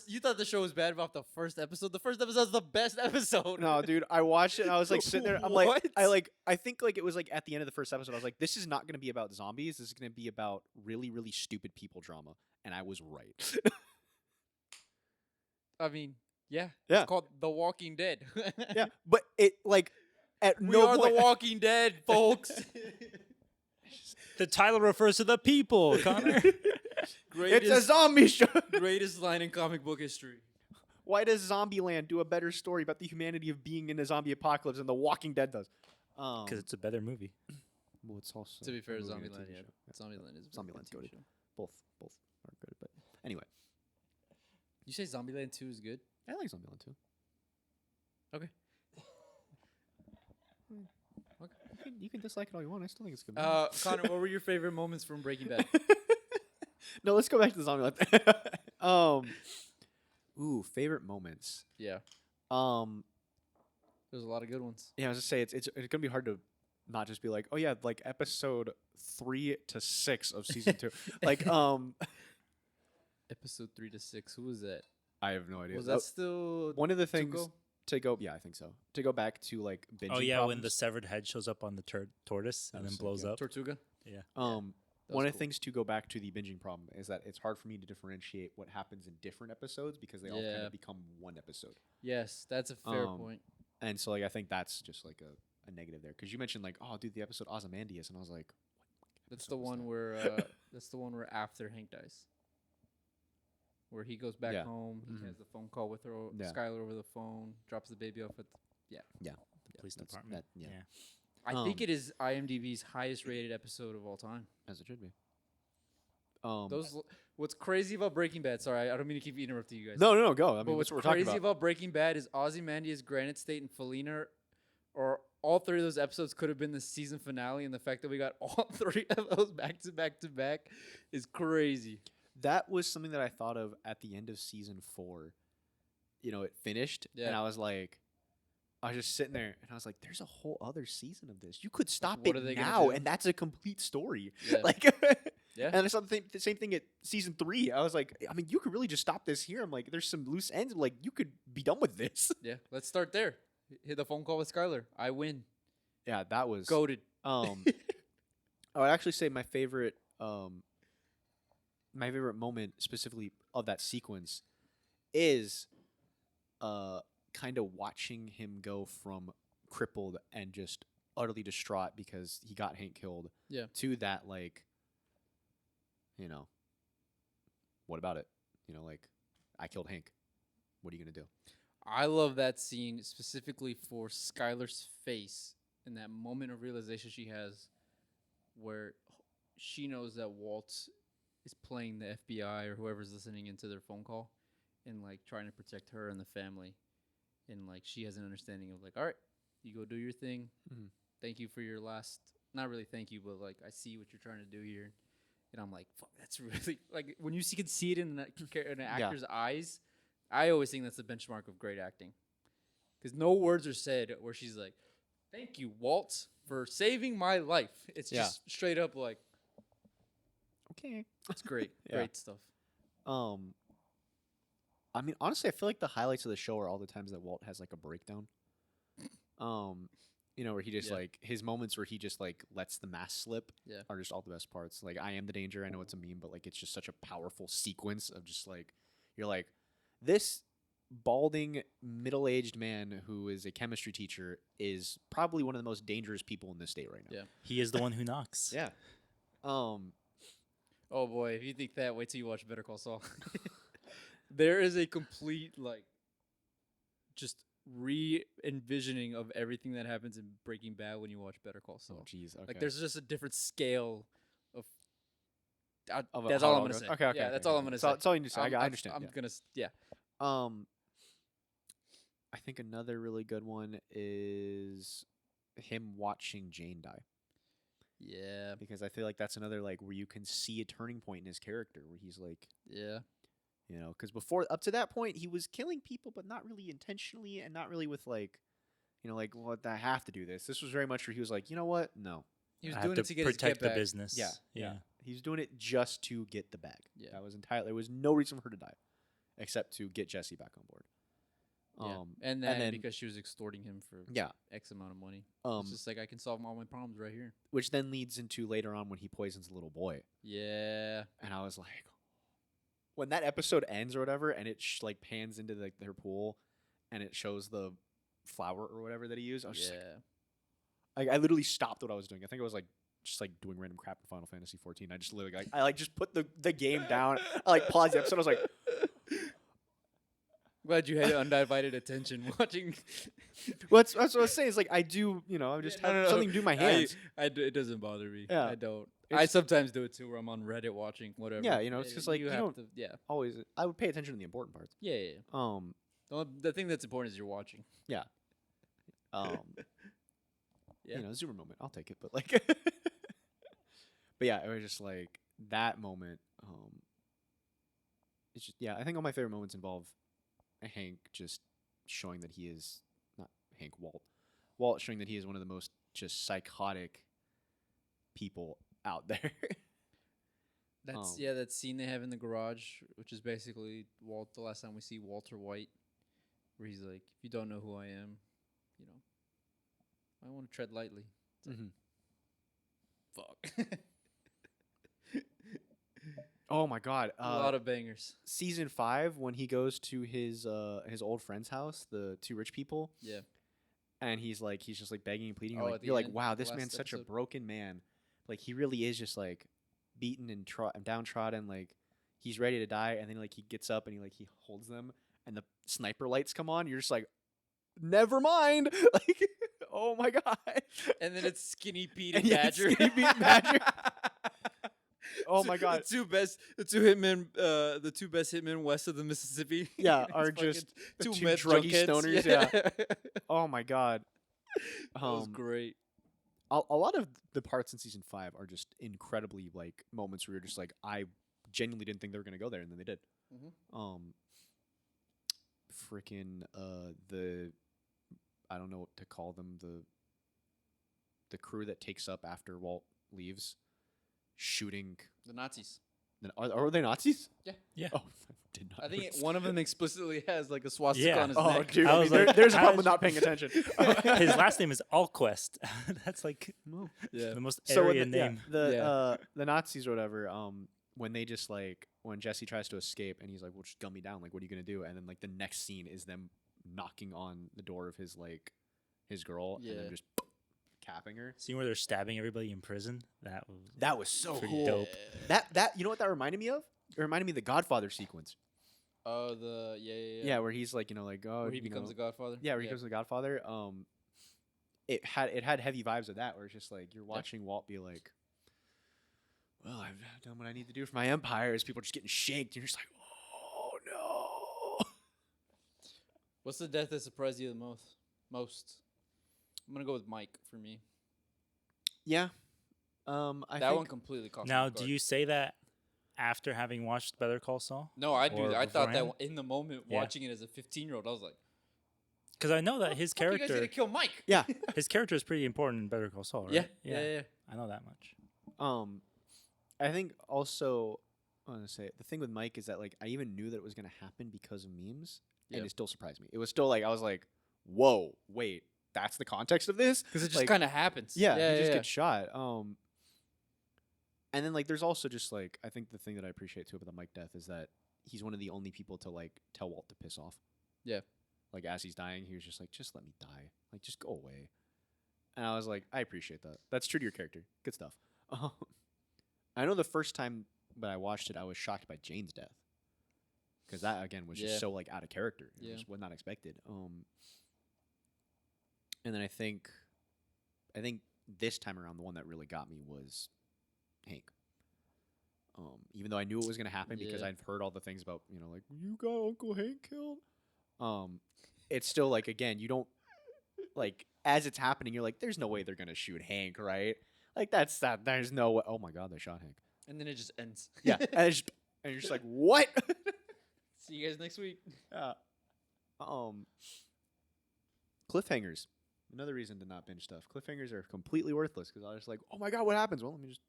you thought the show was bad about the first episode? The first episode's the best episode. No, dude, I watched it and I was like sitting there. I'm What? like, I think like it was like at the end of the first episode, I was like, this is not gonna be about zombies. This is gonna be about really, really stupid people drama. And I was right. I mean, yeah. Yeah. It's called The Walking Dead. Yeah, but it like at We no are point. The Walking Dead, folks. The title refers to the people, Connor. It's a zombie show. Greatest line in comic book history. Why does Zombieland do a better story about the humanity of being in a zombie apocalypse than The Walking Dead does? Because it's a better movie. Well, it's also To be fair, a movie and a Zombieland, TV yeah. show. Zombieland is a very Zombieland's good TV goated. show. Both are good, but anyway, You say Zombieland 2 is good? I like Zombieland too. Okay. You can dislike it all you want. I still think it's good. Connor, what were your favorite moments from Breaking Bad? No, let's go back to Zombieland. Ooh, favorite moments. Yeah, there's a lot of good ones. Yeah, I was just say it's gonna be hard to not just be like, oh yeah, like episode 3 to 6 of season 2. Like Episode 3 to 6. Who was that? I have no idea. Was that still one of the things Tuco? to go? Yeah, I think so. To go back to like binging. Oh yeah, when the problems. severed head shows up on the tortoise That and then was sick, blows yeah. up. Tortuga? Yeah. That one was of the cool. things to go back to the binging problem is that it's hard for me to differentiate what happens in different episodes because they all kind Yeah. of become one episode. Yes, that's a fair Um, point. And so like I think that's just like a negative there because you mentioned like, oh dude, the episode Ozymandias, and I was like, That's episode the was one that? where that's the one where after Hank dies. Where he goes back Yeah. home, he Mhm. has the phone call with her, Yeah. Skylar over the phone, drops the baby off at. The police that's- department. yeah. Yeah. I think Um, it is IMDb's highest rated episode of all time. as it should be. What's crazy about Breaking Bad? Sorry, I don't mean to keep interrupting you guys. No, go. I but mean, what's that's what we're talking crazy about. about Breaking Bad is Ozymandias, Granite State, and Felina, or all 3 of those episodes could have been the season finale, and the fact that we got all 3 of those back to back to back is crazy. That was something that I thought of at the end of season 4. You know, it finished, and Yeah. I was like, I was just sitting there, and I was like, "There's a whole other season of this. You could stop what it are they gonna now, do? and that's a complete story." Yeah. Like, Yeah. and I saw the same thing at season 3. I was like, I mean, you could really just stop this here. I'm like, there's some loose ends. Like, you could be done with this. Yeah, let's start there. Hit the phone call with Skylar. I win. Yeah, that was Goated. I would actually say my favorite moment specifically of that sequence is kind of watching him go from crippled and just utterly distraught because he got Hank killed Yeah. to that, like, what about it? Like, I killed Hank. What are you going to do? I love that scene specifically for Skylar's face and that moment of realization she has where she knows that Walt is playing the FBI or whoever's listening into their phone call and like trying to protect her and the family. And like she has an understanding of like, all right, you go do your thing. Mhm. Thank you for your last, not really thank you, but like I see what you're trying to do here. And I'm like, fuck, that's really like when you can see it in an actor's eyes. I always think that's the benchmark of great acting, because no words are said where she's like, "Thank you, Walt, for saving my life." It's just straight up like, Okay. it's great, Yeah. great stuff. I mean, honestly, I feel like the highlights of the show are all the times that Walt has like a breakdown. Where he just like his moments where he just like lets the mask slip are just all the best parts. Like, I am the danger. I know it's a meme, but like it's just such a powerful sequence of just like you're like, this balding middle-aged man who is a chemistry teacher is probably one of the most dangerous people in this state right now. Yeah. He is the one who knocks. Yeah. Oh boy, if you think that, wait till you watch Better Call Saul. There is a complete like, just re-envisioning of everything that happens in Breaking Bad when you watch Better Call Saul. Oh, jeez. Okay. Like, there's just a different scale of. Of that's how all it I'm all gonna goes. say. Okay. Yeah, that's all I'm gonna say. That's all you need to say. I understand. I'm Yeah. gonna. Yeah. I think another really good one is him watching Jane die. Yeah. Because I feel like that's another like where you can see a turning point in his character where he's like, Yeah. because before up to that point he was killing people but not really intentionally and not really with like, like, well, I have to do this. This was very much where he was like, you know what? No. He was I doing have it to get his protect get the back. business. Yeah. He's doing it just to get the bag. Yeah. That was entirely. There was no reason for her to die, except to get Jesse back on board. Yeah. And then because she was extorting him for X amount of money. It's just like, I can solve all my problems right here. Which then leads into later on when he poisons the little boy. Yeah. And I was like, when that episode ends or whatever, and it like pans into like their pool, and it shows the flower or whatever that he used, I was just like, I literally stopped what I was doing. I think I was like just like doing random crap in Final Fantasy 14. I just literally like I just put the game down. I like paused the episode. I was like, glad you had undivided attention watching. that's what I was saying. It's like I do, I just have something to do with my hands. It doesn't bother me. Yeah. I don't. I sometimes do it too, where I'm on Reddit watching whatever. Yeah, it's just like you have to. Yeah. Always, I would pay attention to the important parts. Yeah. The thing that's important is you're watching. Yeah. Yeah. Zoomer moment. I'll take it, but like, but yeah, it was just like that moment. It's just I think all my favorite moments involve Hank just showing that he is not Hank Walt showing that he is one of the most just psychotic people out there. That's that scene they have in the garage, which is basically Walt. The last time we see Walter White, where he's like, "If you don't know who I am, I want to tread lightly." It's like, fuck. Oh my god! A lot of bangers. Season 5, when he goes to his old friend's house, the two rich people. Yeah. And he's just like begging and pleading. Oh, You're like, end, wow, this last man's such a episode. broken man. Like, he really is just like beaten and downtrodden. Like, he's ready to die, and then like he gets up and he holds them, and the sniper lights come on. You're just like, never mind. Like, oh my god. And then it's Skinny Pete and Badger. Skinny Pete and Badger. Oh my god. The two best hitmen west of the Mississippi. Yeah, It's are just two two meth druggy junkheads. stoners. Yeah. Oh my god. That was great. A lot of the parts in season 5 are just incredibly like moments where you're just like, I genuinely didn't think they were gonna go there, and then they did. Freaking the I don't know what to call them, the crew that takes up after Walt leaves, shooting. The Nazis. Are they Nazis? Yeah. Yeah. Oh, I did not. I think notice. one of them explicitly has like a swastika Yeah. on his Oh, neck. dude, I I was mean, like, there's a how problem with did not paying attention. His last name is Allquest. That's like Yeah. the most So Aryan name. the Nazis or whatever, when they just like when Jesse tries to escape and he's like, "Well, just gun me down. Like, what are you gonna do?" And then like the next scene is them knocking on the door of his girl and then just capping her. Scene where they're stabbing everybody in prison. That was so pretty cool. dope. That you know what that reminded me of? It reminded me of the Godfather sequence. Oh, the yeah. Yeah, where he's like, oh, Where he becomes a Godfather. Yeah, where he becomes the Godfather. It had heavy vibes of that, where it's just like you're watching Walt be like, well, I've done what I need to do for my empire. As people are just getting shanked, and you're just like, oh no. What's the death that surprised you the most? I'm gonna go with Mike for me. Yeah. I That think one completely caught me Now, off do guard. you say that after having watched Better Call Saul? No, I do. Or I thought that beforehand? in the moment, Yeah. watching it as a 15-year-old, I was like, Because I know that his "Fuck, you guys character, gonna kill Mike?" Yeah. his character is pretty important in Better Call Saul, right? Yeah. I know that much. I think also I want to say the thing with Mike is that like I even knew that it was gonna happen because of memes, and Yeah. it still surprised me. It was still like I was like, whoa, wait, that's the context of this? Because it just Like, kind of happens. Yeah, he just gets shot. And then like there's also just like I think the thing that I appreciate too about the Mike death is that he's one of the only people to like tell Walt to piss off. Yeah. Like as he's dying, he was just like, just let me die. Like just go away. And I was like, I appreciate that. That's true to your character. Good stuff. I know the first time that I watched it, I was shocked by Jane's death. Because that again was Yeah. just so like out of character. It Yeah. was not expected. And then I think this time around the one that really got me was Hank. Even though I knew it was gonna happen because Yeah. I've heard all the things about, like you got Uncle Hank killed. It's still like again, you don't like as it's happening, you're like, there's no way they're gonna shoot Hank, right? Like that's that. There's no way. Oh my god, they shot Hank. And then it just ends. Yeah, and you're just like, what? See you guys next week. Cliffhangers. Another reason to not binge stuff. Cliffhangers are completely worthless because I was just like, oh my god, what happens? Well, let me just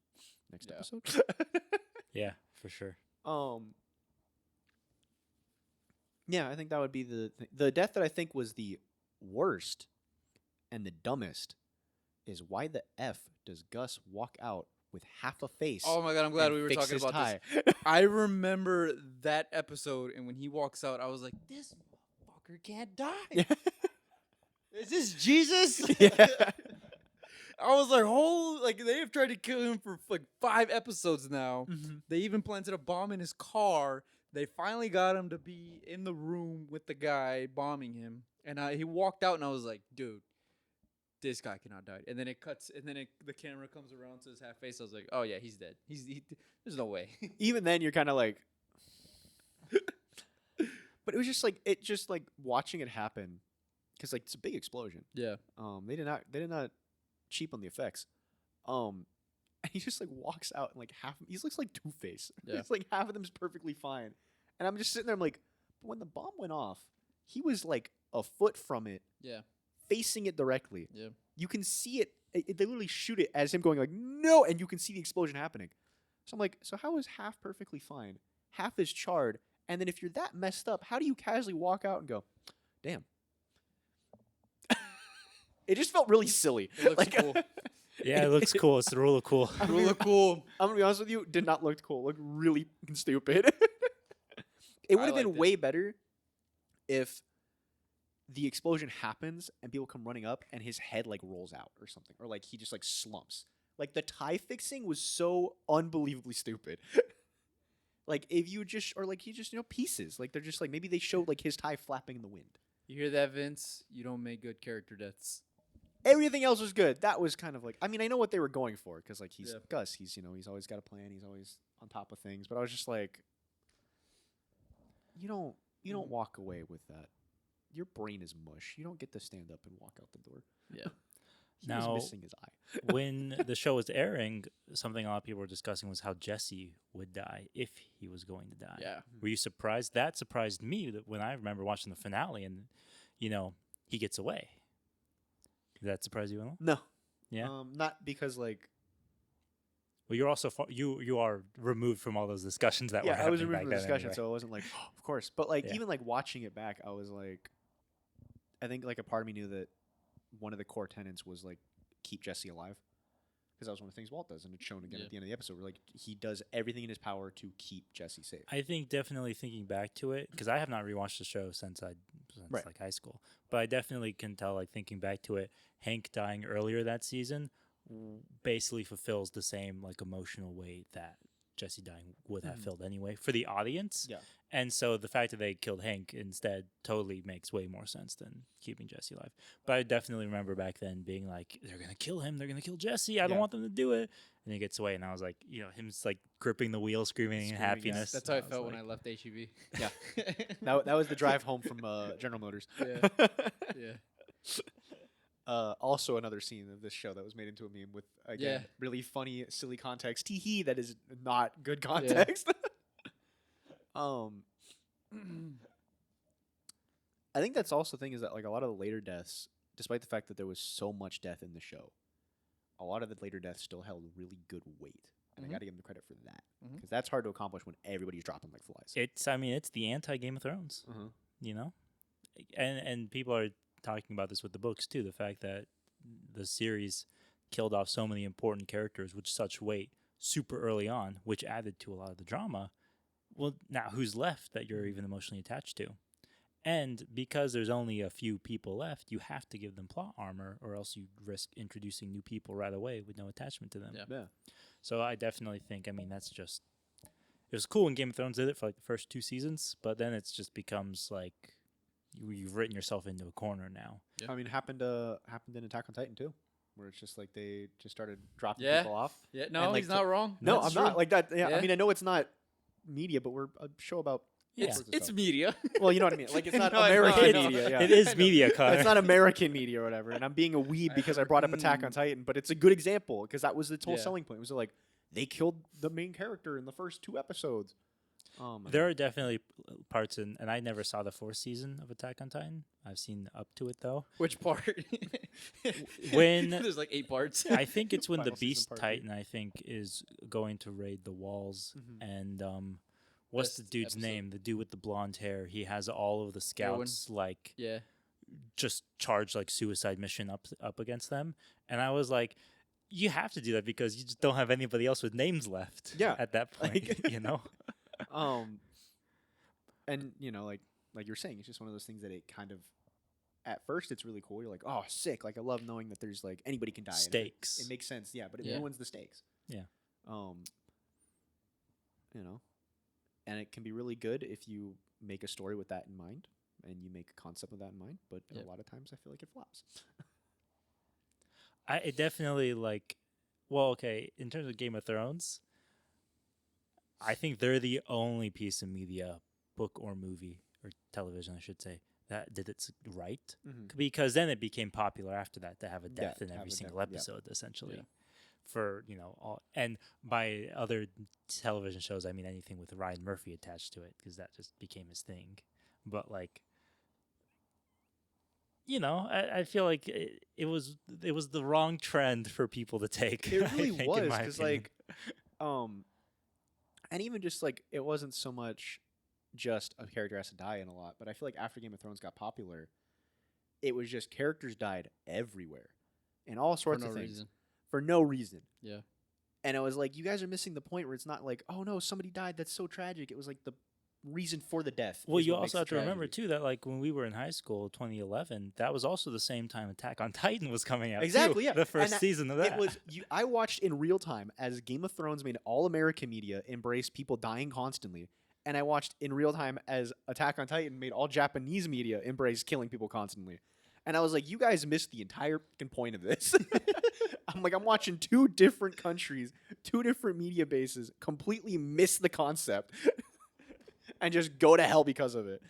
next Yeah. episode. Yeah, for sure. Yeah, I think that would be the death that I think was the worst and the dumbest is why the F does Gus walk out with half a face? Oh my god, I'm glad and we were fix talking his about tie? this. I remember that episode, and when he walks out, I was like, this motherfucker can't die. Yeah. Is this Jesus? Yeah. I was like, like they have tried to kill him for like 5 episodes now. They even planted a bomb in his car. They finally got him to be in the room with the guy bombing him, and he walked out, and I was like, dude, this guy cannot die. And then it cuts, and then the camera comes around to his half face. I was like, oh yeah, he's dead. There's no way. Even then, you're kind of like, but it was just like watching it happen because like it's a big explosion. Yeah. They did not cheap on the effects. And he just like walks out and like he looks like Two-Face. Yeah. It's like half of them's perfectly fine. And I'm just sitting there, I'm like, but when the bomb went off, he was like a foot from it, Yeah. facing it directly. Yeah. You can see it. They literally shoot it as him going like, no, and you can see the explosion happening. So I'm like, so how is half perfectly fine? Half is charred. And then if you're that messed up, how do you casually walk out and go, damn? It just felt really silly. It looks cool. Yeah, it looks cool. It's the rule of cool. Really cool. I'm gonna be honest with you, did not look cool. Looked really stupid. It would have been liked it. way better if the explosion happens and people come running up and his head like rolls out or something, or like he just like slumps. Like the tie fixing was so unbelievably stupid. Like if you just or like he just pieces. Like they're just like maybe they showed like his tie flapping in the wind. You hear that, Vince? You don't make good character deaths. Everything else was good. That was kind of like I mean I know what they were going for because like he's Yeah. Gus. He's he's always got a plan. He's always on top of things. But I was just like, you don't walk away with that. Your brain is mush. You don't get to stand up and walk out the door. Yeah. He Now- was missing his eye. When the show was airing, something a lot of people were discussing was how Jesse would die if he was going to die. Yeah. Were you surprised? That surprised me that when I remember watching the finale and, he gets away. Did that surprise you at all? No. Yeah. Not because like Well, you're also you are removed from all those discussions that were I happening was removed back from the then discussion, anyway. so I wasn't like, of course. But like Yeah. even like watching it back, I was like, I think like a part of me knew that one of the core tenets was like keep Jesse alive, because that was one of the things Walt does, and it's shown again Yeah. at the end of the episode. Where like he does everything in his power to keep Jesse safe. I think definitely thinking back to it, because I have not rewatched the show since I was since Right. like high school. But I definitely can tell, like thinking back to it, Hank dying earlier that season basically fulfills the same like emotional weight that Jesse dying would have filled anyway for the audience. Yeah. And so the fact that they killed Hank instead totally makes way more sense than keeping Jesse alive. But I definitely remember back then being like, they're going to kill him. They're going to kill Jesse. I don't Yeah. want them to do it. And he gets away. And I was like, him just like gripping the wheel, screaming in Screaming, yeah. happiness. That's how I was felt when like- I left HEB. Yeah. That was the drive home from General Motors. Yeah. Yeah. Also, another scene of this show that was made into a meme with again really funny, silly context. Tee that is not good context. I think that's also the thing is that like a lot of the later deaths, despite the fact that there was so much death in the show, a lot of the later deaths still held really good weight, and I got to give them the credit for that because that's hard to accomplish when everybody's dropping like flies. It's the anti Game of Thrones, and people are talking about this with the books too. The fact that the series killed off so many important characters with such weight super early on, which added to a lot of the drama. Well, now who's left that you're even emotionally attached to? And because there's only a few people left, you have to give them plot armor, or else you risk introducing new people right away with no attachment to them. Yeah. So I definitely think, that's just, it was cool when Game of Thrones did it for like the first 2 seasons, but then it's just becomes like you've written yourself into a corner now. I mean, happened in Attack on Titan too, where it's just like they just started dropping Yeah. people off. Yeah. No, And, like, he's not wrong. No, That's I'm not true. like that. Yeah, Yeah. I mean, I know it's not media, but we're a show about. all It's sorts of it's stuff. media. Well, you know what I mean. Like it's not No, I know, American I know. media. Yeah. It is I know. media, Connor. It's not American media or whatever. And I'm being a weeb I because I heard- brought up Attack on Titan, but it's a good example because that was its whole Yeah. selling point. It was like they killed the main character in the first 2 episodes. There are definitely parts and I never saw the 4th season of Attack on Titan. I've seen up to it though. Which part? When- there's like 8 parts. I think it's when the Final season Beast part two. Titan, I think, is going to raid the walls. Mhm. And what's the Best dude's episode. name? The dude with the blonde hair. He has all of the scouts like Yeah. just charge like suicide mission up against them. And I was like, you have to do that because you just don't have anybody else with names left. Yeah, At that point, like- you know. And like you're saying, it's just one of those things that it kind of, at first, it's really cool. You're like, oh, sick! Like I love knowing that there's like anybody can die. and Stakes. It makes sense, yeah, but it Yeah. ruins the stakes. Yeah. And it can be really good if you make a story with that in mind and you make a concept with that in mind. But Yep. a lot of times, I feel like it flops. It definitely okay, in terms of Game of Thrones, I think they're the only piece of media, book or movie or television, I should say, that did it right. Because then it became popular after that to have a Yeah, death in to have every a single death, yeah. episode, essentially. Yeah. For all, and by other television shows, I mean anything with Ryan Murphy attached to it, because that just became his thing. But I feel like it was the wrong trend for people to take. It I really think, in was my because opinion. and even just like it wasn't so much just a character has to die in a lot, but I feel like after Game of Thrones got popular, it was just characters died everywhere, and all For sorts no of things reason. for no reason. Yeah. And it was like you guys are missing the point where it's not like, oh no, somebody died. That's so tragic. It was like the reason for the death. Well, is you what makes also have it to remember tragedy. too that when we were in high school, 2011, that was also the same time Attack on Titan was coming out. Exactly, too, yeah. the And first that- season of that. It was I watched in real time as Game of Thrones made all American media embrace people dying constantly, and I watched in real time as Attack on Titan made all Japanese media embrace killing people constantly. And I was like, you guys missed the entire fucking point of this. I'm watching 2 different countries, 2 different media bases completely miss the concept and just go to hell because of it.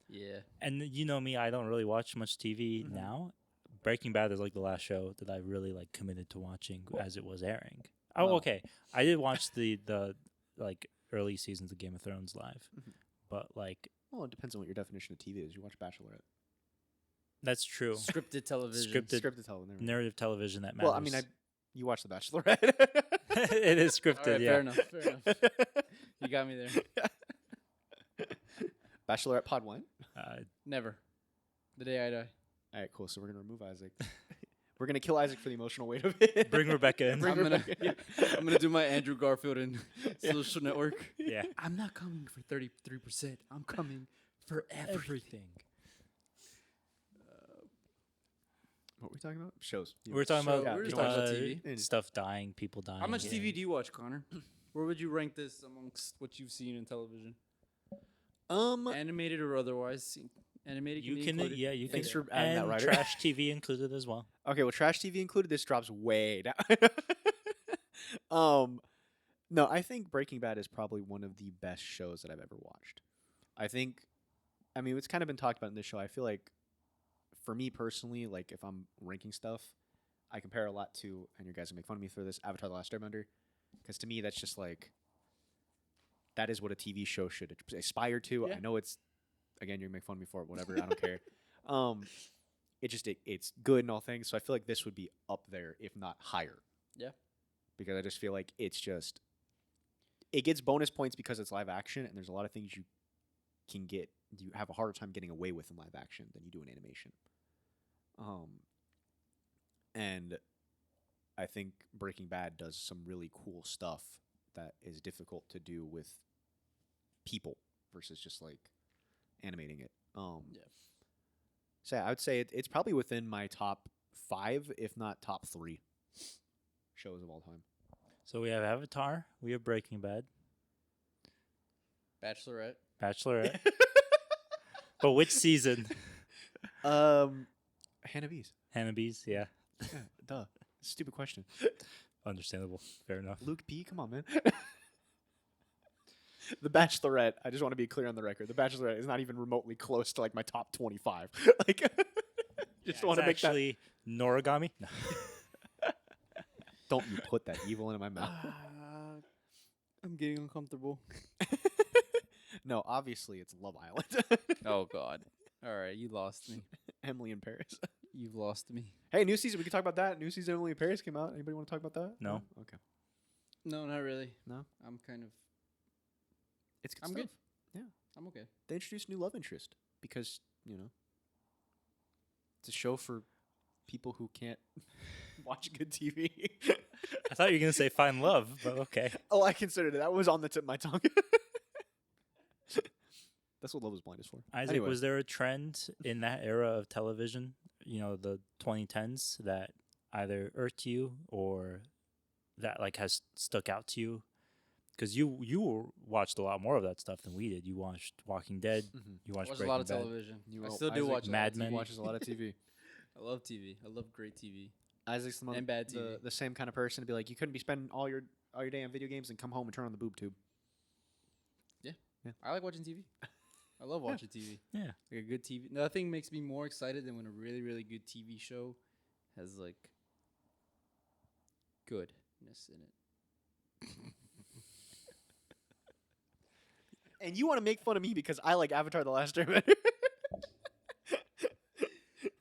Yeah. And you know me, I don't really watch much TV Mhm. now. Breaking Bad is like the last show that I really committed to watching as it was airing. Oh, Wow. okay. I did watch the early seasons of Game of Thrones live, Mhm. but Well, it depends on what your definition of TV is. You watch Bachelorette. that's true. Scripted television. Scripted- television. Narrative television that matters. Well, I mean, you watch The Bachelorette. it is scripted. All right, yeah. fair enough. Fair enough. You got me there. Bachelorette Pod 1. Never. The day I die. All right, cool. So we're gonna remove Isaac. We're gonna kill Isaac for the emotional weight of it. Bring Rebecca in. I'm gonna do my Andrew Garfield in Social Network. Yeah. I'm not coming for 33%. I'm coming For everything. What were we talking about? Shows. We're talking So, about we're just talking about TV. stuff dying, people dying. How much yeah. TV do you watch, Connor? Where would you rank this amongst what you've seen in television? Animated or otherwise? Animated You be can, included? yeah, you Thanks can. for adding that, and Ryder. trash TV included as well. Okay, well, trash TV included. This drops way down. No, I think Breaking Bad is probably one of the best shows that I've ever watched. I mean, it's kind of been talked about in this show. I feel like, for me personally, like if I'm ranking stuff, I compare a lot to, and you guys will make fun of me for this, Avatar: The Last Airbender, because to me that's just like, that is what a TV show should aspire to. Yeah. I know it's, again, you're gonna make fun of me for it, whatever. I don't care. It's good and all things. So I feel like this would be up there, if not higher. Yeah. Because I just feel like it gets bonus points because it's live action, and there's a lot of things you have a harder time getting away with in live action than you do in animation. And I think Breaking Bad does some really cool stuff that is difficult to do with people versus just like animating it. Yeah. So I would say it's probably within my top 5, if not top 3 shows of all time. So we have Avatar, we have Breaking Bad, Bachelorette. Bachelorette. But which season? Hannah Bees. Hannah Bees, yeah. Yeah, duh. Stupid question. Understandable. Fair enough. Luke P, come on, man. The Bachelorette, I just want to be clear on the record. The Bachelorette is not even remotely close to like my top 25. Like, just want to make that. Actually, Noragami. No. Don't you put that evil into my mouth. I'm getting uncomfortable. No, obviously it's Love Island. Oh, God. All right, you lost me. Emily in Paris. You've lost me. Hey, new season. We can talk about that. New season of Emily in Paris came out. Anybody want to talk about that? No. Okay. No, not really. No? I'm kind of. It's good I'm stuff. good. Yeah. I'm okay. They introduced a new love interest because, it's a show for people who can't watch good TV. I thought you were going to say find love, but okay. Oh, I considered it. That was on the tip of my tongue. That's what Love Is Blind is for. Isaac, Anyway. was there a trend in that era of television, the 2010s, that either irked you or that like has stuck out to you? Because you watched a lot more of that stuff than we did. You watched Walking Dead. Mhm. You I watched watch a Breaking lot of Bad. television. You I will- still do Isaac watch Mad a lot of Men. TV. Watches a lot of TV. I love TV. I love great TV. Isaac's the, And bad TV. the same kind of person to be like, you couldn't be spending all your day on video games and come home and turn on the boob tube. I like watching TV. I love watching TV. Yeah. Like a good TV. Nothing makes me more excited than when a really, really good TV show has like goodness in it. And you want to make fun of me because I like Avatar: The Last Airbender.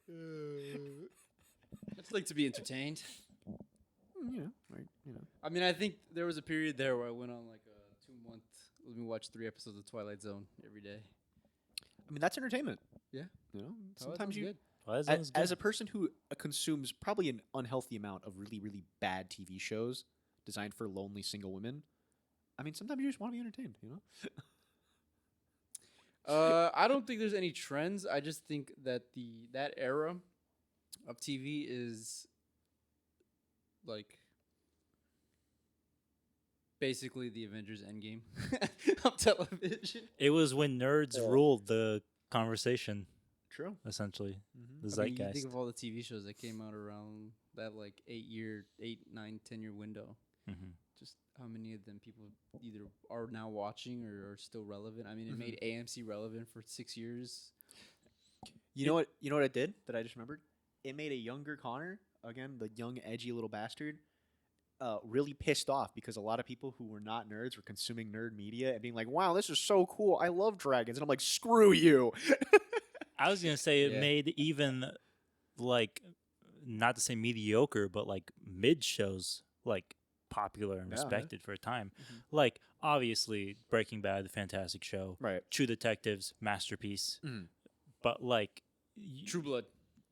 I just like to be entertained. Right. I mean, I think there was a period there where I went on like a 2-month. Let me watch 3 episodes of Twilight Zone every day. I mean, that's entertainment. Yeah. Sometimes Sometimes you, good. Well, that sounds as good. a person who consumes probably an unhealthy amount of really, really bad TV shows designed for lonely single women, I mean, sometimes you just want to be entertained, I don't think there's any trends. I just think that that era of TV is like basically the Avengers Endgame of television. It was when nerds ruled the conversation, True. essentially. Mm-hmm. The I mean, you zeitgeist. think of all the TV shows that came out around that like 10-year window. Mhm. Just how many of them people either are now watching or are still relevant. I mean, it made AMC relevant for 6 years. You know what? You know what it did that I just remembered? It made a younger Connor, again, the young, edgy little bastard, really pissed off because a lot of people who were not nerds were consuming nerd media and being like, "Wow, this is so cool! I love dragons," and I'm like, "Screw you!" I was going to say it Yeah. made even, like, not to say mediocre, but, like, mid shows, like, popular and Yeah. respected for a time. Mhm. Like, obviously, Breaking Bad, the fantastic show. Right. True Detectives, masterpiece. Mhm. But, like, True Blood.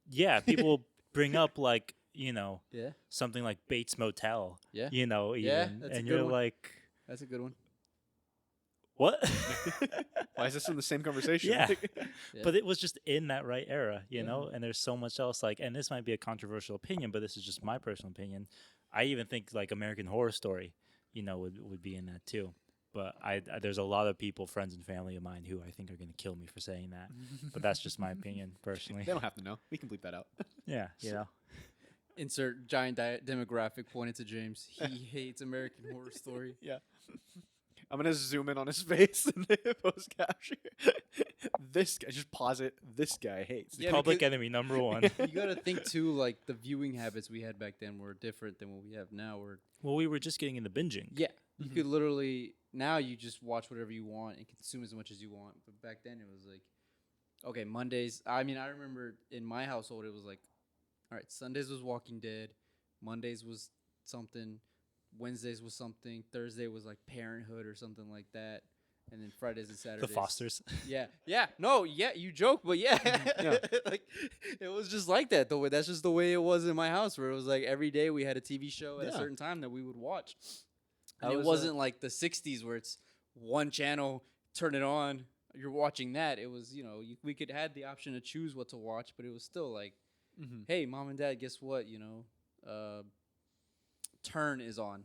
yeah, people bring up, like, Yeah. something like Bates Motel, Yeah. even, Yeah, that's a and good you're one. like, That's a good one. What? Why is this in the same conversation? Yeah. Yeah. But it was just in that right era, you know. And there's so much else. Like, and this might be a controversial opinion, but this is just my personal opinion. I even think like American Horror Story, you know, would be in that too. But there's a lot of people, friends and family of mine, who I think are going to kill me for saying that. But that's just my opinion personally. They don't have to know. We can bleep that out. Yeah, you know. Insert giant demographic pointed to James. He hates American Horror Story. Yeah. I'm gonna zoom in on his face in the post capture. This guy, just pause it. This guy hates. Yeah, Public because- enemy number one. You gotta think too, like the viewing habits we had back then were different than what we have now. Well, we were just getting into binging. Yeah, you could literally now you just watch whatever you want and consume as much as you want. But back then it was like, okay, Mondays. I mean, I remember in my household it was like, all right, Sundays was Walking Dead, Mondays was something, Wednesdays was something, Thursday was like Parenthood or something like that, and then Fridays and Saturdays. The Fosters. Yeah, no, yeah, you joke, but yeah, Yeah. like it was just like that. The way that's just the way it was in my house, where it was like every day we had a TV show at a Yeah. certain time that we would watch, I and it was, wasn't like the '60s where it's one channel, turn it on, you're watching that. It was we could had the option to choose what to watch, but it was still like, hey, mom and dad, guess what? Turn is on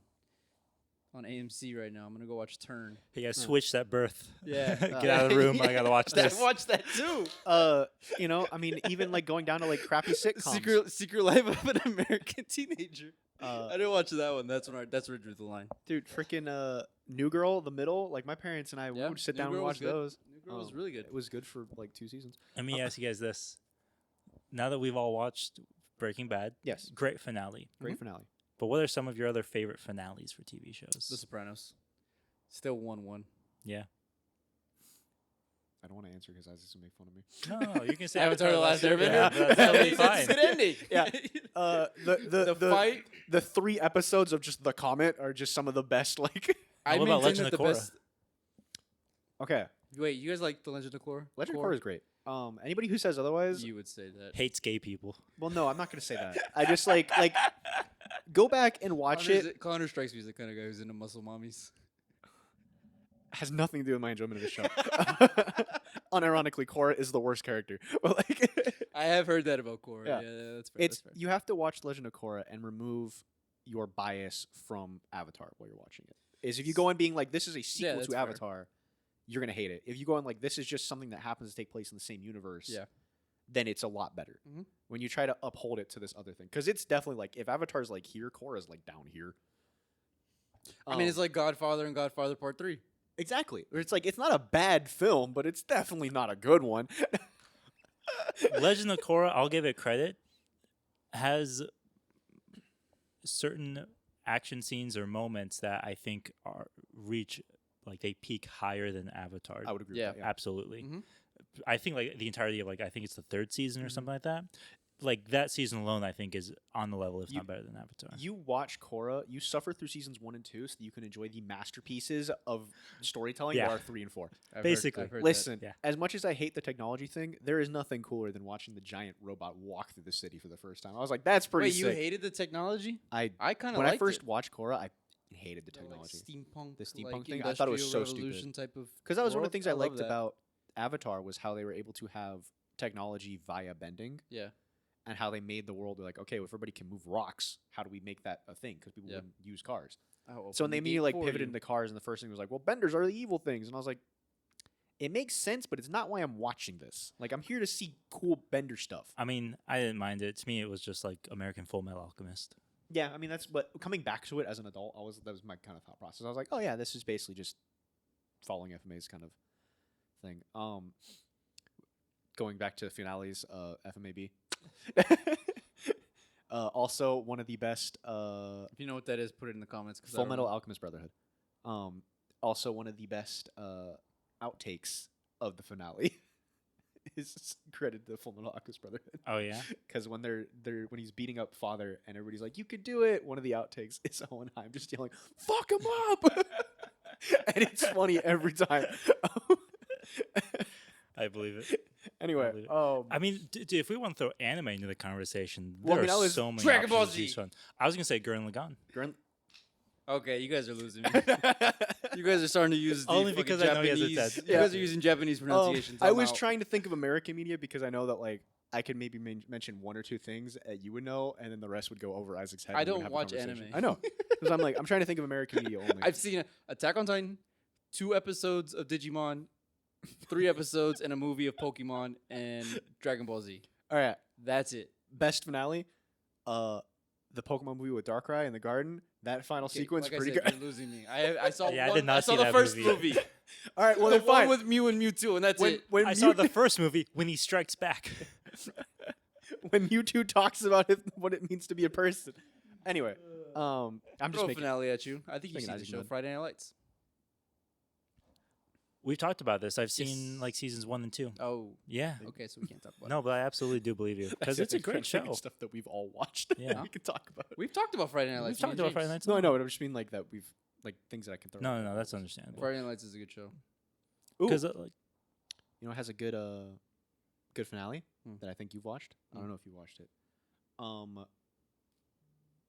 AMC right now. I'm gonna go watch Turn. Hey guys, switch that birth. Yeah. Get out of the room. I gotta watch this. Watch that too. I mean, even like going down to like crappy sitcoms. Secret Life of an American Teenager. Uh, I didn't watch that one. That's where I drew the line. Dude, freaking New Girl, The Middle. Like my parents and I we would sit New down and Girl watch was good. those. New Girl was really good. It was good for like 2 seasons. Let me ask you guys this. Now that we've all watched Breaking Bad, Yes, great finale. great finale. But what are some of your other favorite finales for TV shows? The Sopranos. Still 1-1. Yeah. I don't want to answer because I was just gonna make fun of me. No, you can say Avatar: The Last Airbender. Yeah, that's totally That's a fine. good ending. Yeah. The fight. the 3 episodes of just the comet are just some of the best. Like, I What about maintain Legend that of the Korra? best. okay, Wait, you guys like the Legend of Korra? Legend of Korra is great. Anybody who says otherwise, You would say that. Hates gay people. well, no, I'm not gonna say that. I just like go back and watch it. Connor strikes me as the kind of guy who's into muscle mommies. Has nothing to do with my enjoyment of the show. Unironically, Korra is the worst character. But like, I have heard that about Korra. Yeah. Yeah, that's fair. it's that's fair. you have to watch Legend of Korra and remove your bias from Avatar while you're watching it. Is if you go in being like this is a sequel that's to fair. Avatar, you're gonna hate it. If you go in like this is just something that happens to take place in the same universe, Yeah. then it's a lot better. Mhm. When you try to uphold it to this other thing, because it's definitely like if Avatar's like here, Korra's like down here. I mean, it's like Godfather and Godfather Part 3. exactly. Or it's like it's not a bad film, but it's definitely not a good one. Legend of Korra, I'll give it credit, has certain action scenes or moments that I think reach like they peak higher than Avatar. I would agree. Yeah. With that, Absolutely. Mhm. I think like the entirety of like I think it's the 3rd season or Mhm. something like that. Like that season alone, I think is on the level, if You- not better than Avatar. You watch Korra, you suffer through seasons 1 and 2 so that you can enjoy the masterpieces of storytelling Yeah. that are 3 and 4. Basically. I've heard Listen, Yeah. as much as I hate the technology thing, there is nothing cooler than watching the giant robot walk through the city for the first time. I was like, that's that. pretty Wait, you sick. hated the technology? I I kind of when liked I first it. watched Korra, I hated the The, like, technology. steampunk, The steampunk like, thing, I thought it was Industrial so stupid. Revolution type of Because that was one of world. the things I love liked that. about Avatar was how they were able to have technology via bending Yeah. and how they made the world like, okay, if everybody can move rocks, how do we make that a thing? Because people Yeah. wouldn't use cars. I'll So open when they the gate immediately like for pivoted you. into cars, and the first thing was like, well, benders are the evil things, and I was like, it makes sense, but it's not why I'm watching this. Like, I'm here to see cool bender stuff. I mean, I didn't mind it. To me, it was just like American Full Metal Alchemist. Yeah, I mean that's what coming back to it as an adult, that was my kind of thought process. I was like, oh yeah, this is basically just following FMA's kind of thing. Going back to the finales, FMAB. Also one of the best If you know what that is, put it in the comments. 'Cause I Full don't Metal know. Alchemist Brotherhood. Also one of the best outtakes of the finale is credited to Full Metal Alchemist Brotherhood. Oh yeah. Because when when he's beating up Father and everybody's like, "You could do it," one of the outtakes is Owen Heim just yelling, "Fuck him up!" and it's funny every time. I believe it. Anyway, believe I mean, if we want to throw anime into the conversation, Well, I there mean, are that was so many Dragon Ball options to choose Z. from. I was gonna say Gurren Lagann. Okay, you guys are losing me. You guys are starting to use the Only fucking because I know he has a Japanese. tattoo. You guys are using Japanese pronunciations. I I'm was out. trying to think of American media because I know that like I could maybe mention one or two things that you would know, and then the rest would go over Isaac's head. I and we would don't have a watch conversation. anime. I know, because I'm like I'm trying to think of American media only. I've seen Attack on Titan, 2 episodes of Digimon, 3 episodes and a movie of Pokemon and Dragon Ball Z. All right, That's it. best finale, the Pokemon movie with Darkrai in the garden. That final Okay, sequence like I pretty said, good. You're losing me. I saw Yeah, I one. did not saw see the that first movie. movie. All right, well the then one fine. with Mew and Mewtwo, and that's it. When I Mew- saw the first movie when he strikes back. when Mewtwo talks about what it means to be a person. Anyway, I'm just Throw a making. finale at you. I think you've making seen the Isaac show mad. Friday Night Lights. We've talked about this. I've seen Yes. like seasons 1 and 2. Oh, Yeah. okay, so we can't talk about No, but I absolutely do believe you because it's a great show. Stuff that we've all watched. Yeah. we can talk about. it. We've talked about Friday Night We've Lights. talked about Friday Night. No, I know, but I just mean like that we've like things that I can throw. No, that's understandable. Friday Night Lights is a good show. Ooh, Because like, you know, it has a good good finale Hmm. that I think you've watched. I don't know if you watched it.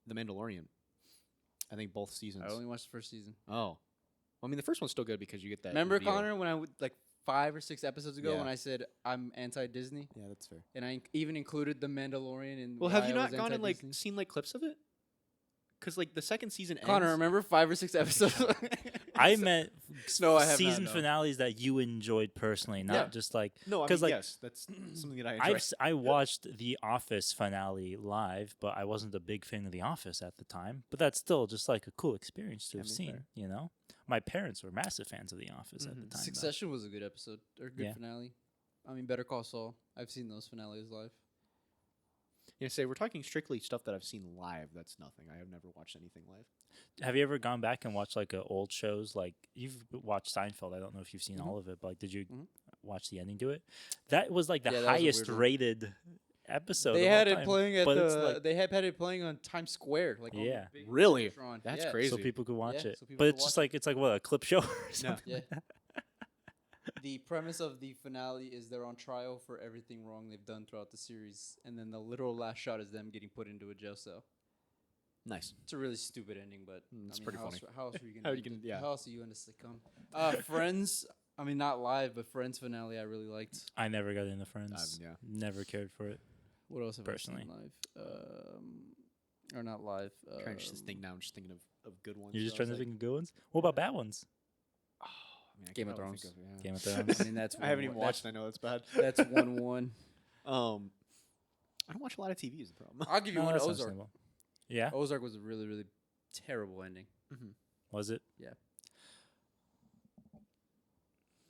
The Mandalorian. I think both seasons. I only watched the first season. Oh, I mean the first one's still good because you get that. Remember, reveal. Connor, when I would like 5 or 6 episodes ago Yeah. when I said I'm anti-Disney, Yeah, that's fair. and I even included the Mandalorian in. Well, why have you I not was gone and like anti-Disney? seen like clips of it? Because like the second season Connor, ends. remember 5 or 6 episodes? I meant No, I have not, season no. finales that you enjoyed personally, not Yeah. just like No, I 'cause, mean like, yes, that's something that I enjoy. I watched The Office finale live, but I wasn't a big fan of The Office at the time. But that's still just like a cool experience to I have mean, seen. fair. You know, my parents were massive fans of The Office at the time. though. Succession was a good episode or good Yeah. finale. I mean, Better Call Saul. I've seen those finales live. Yeah, say we're talking strictly stuff that I've seen live. That's nothing. I have never watched anything live. Have you ever gone back and watched like old shows? Like you've watched Seinfeld. I don't know if you've seen Mhm. all of it, but like, did you Mhm. watch the ending to it? That was like the Yeah, that was a highest weird one. rated episode. They of all had it time. playing at but it's the. like- They had it playing on Times Square, like on the Yeah. big Really? Jumbotron. That's Yeah. crazy. so people could watch Yeah, it. so people But could it's just watch like it's like what, a clip show or something. Yeah. The premise of the finale is they're on trial for everything wrong they've done throughout the series, and then the literal last shot is them getting put into a jail cell. Nice. It's a really stupid ending, but It's I mean, pretty how funny. Else, how else were you How gonna? you can- yeah. How else are you gonna sitcom? Friends. I mean, not live, but Friends finale I really liked. I never got into Friends. Yeah. Never cared for it. What else have Personally. I seen live? Or not live. trying to just think now. I'm just thinking of good ones. You're just I was trying to think of good ones. What about bad ones? I mean, I Game could of probably Thrones. think of- Game of I Thrones. mean, that's. I haven't 1-1. even watched. I know that's bad. That's 1-1. I don't watch a lot of TV. Is the problem. I'll give you No, one. that's Ozark. understandable. Yeah, Ozark was a really, really terrible ending. was it? Yeah.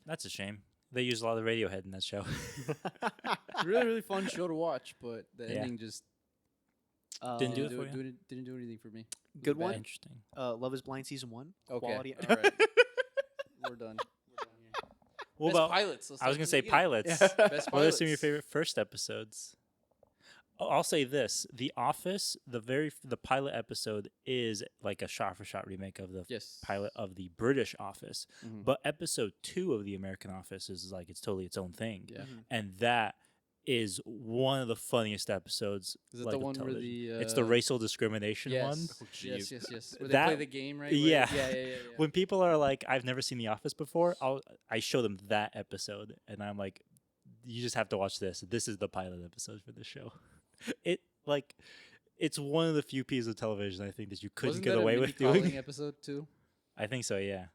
That's a shame. They used a lot of Radiohead in that show. Really, really fun show to watch, but the Yeah. ending just Didn't do it for you? Didn't do anything for me. It was Good bad. one? Interesting. Love Is Blind season 1. Okay. Quality. All right. We're done. What Best about? pilots? Let's I was start gonna from say the beginning. pilots. Yeah. Best What are pilots. some of your favorite first episodes? Oh, I'll say this: The Office, the pilot episode is like a shot-for-shot remake of the Yes. pilot of the British Office, Mhm. but episode 2 of the American Office is like it's totally its own thing, Yeah. and that is one of the funniest episodes. Is it like, the of one where television. the it's the racial discrimination yes. one? Oh, Yes, jeez. yes. Where they play That- the game, right? yeah. Yeah. When people are like, "I've never seen The Office before," I show them that episode, and I'm like, "You just have to watch this. This is the pilot episode for this show." It's one of the few pieces of television I think that you couldn't Wasn't get that a away Mindy with doing. Kaling episode too? I think so, yeah.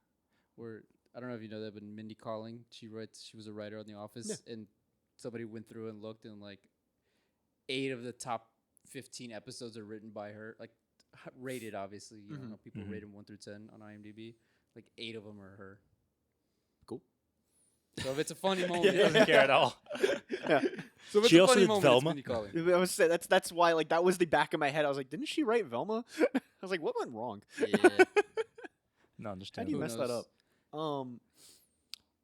Where I don't know if you know that, but Mindy Kaling, she was a writer on The Office, and somebody went through and looked, and like 8 of the top 15 episodes are written by her, like rated. Obviously, you know how people Mhm. rate them 1 through 10 on IMDb. Like 8 of them are her. Cool. So if it's a funny He moment, doesn't care at all. Yeah. So if it's She a also funny did moment, Velma. it's Mindy Kaling. I was say that's why like that was the back of my head. I was like, didn't she write Velma? I was like, what went wrong? Yeah. No, How understand. do you Who mess that knows? up?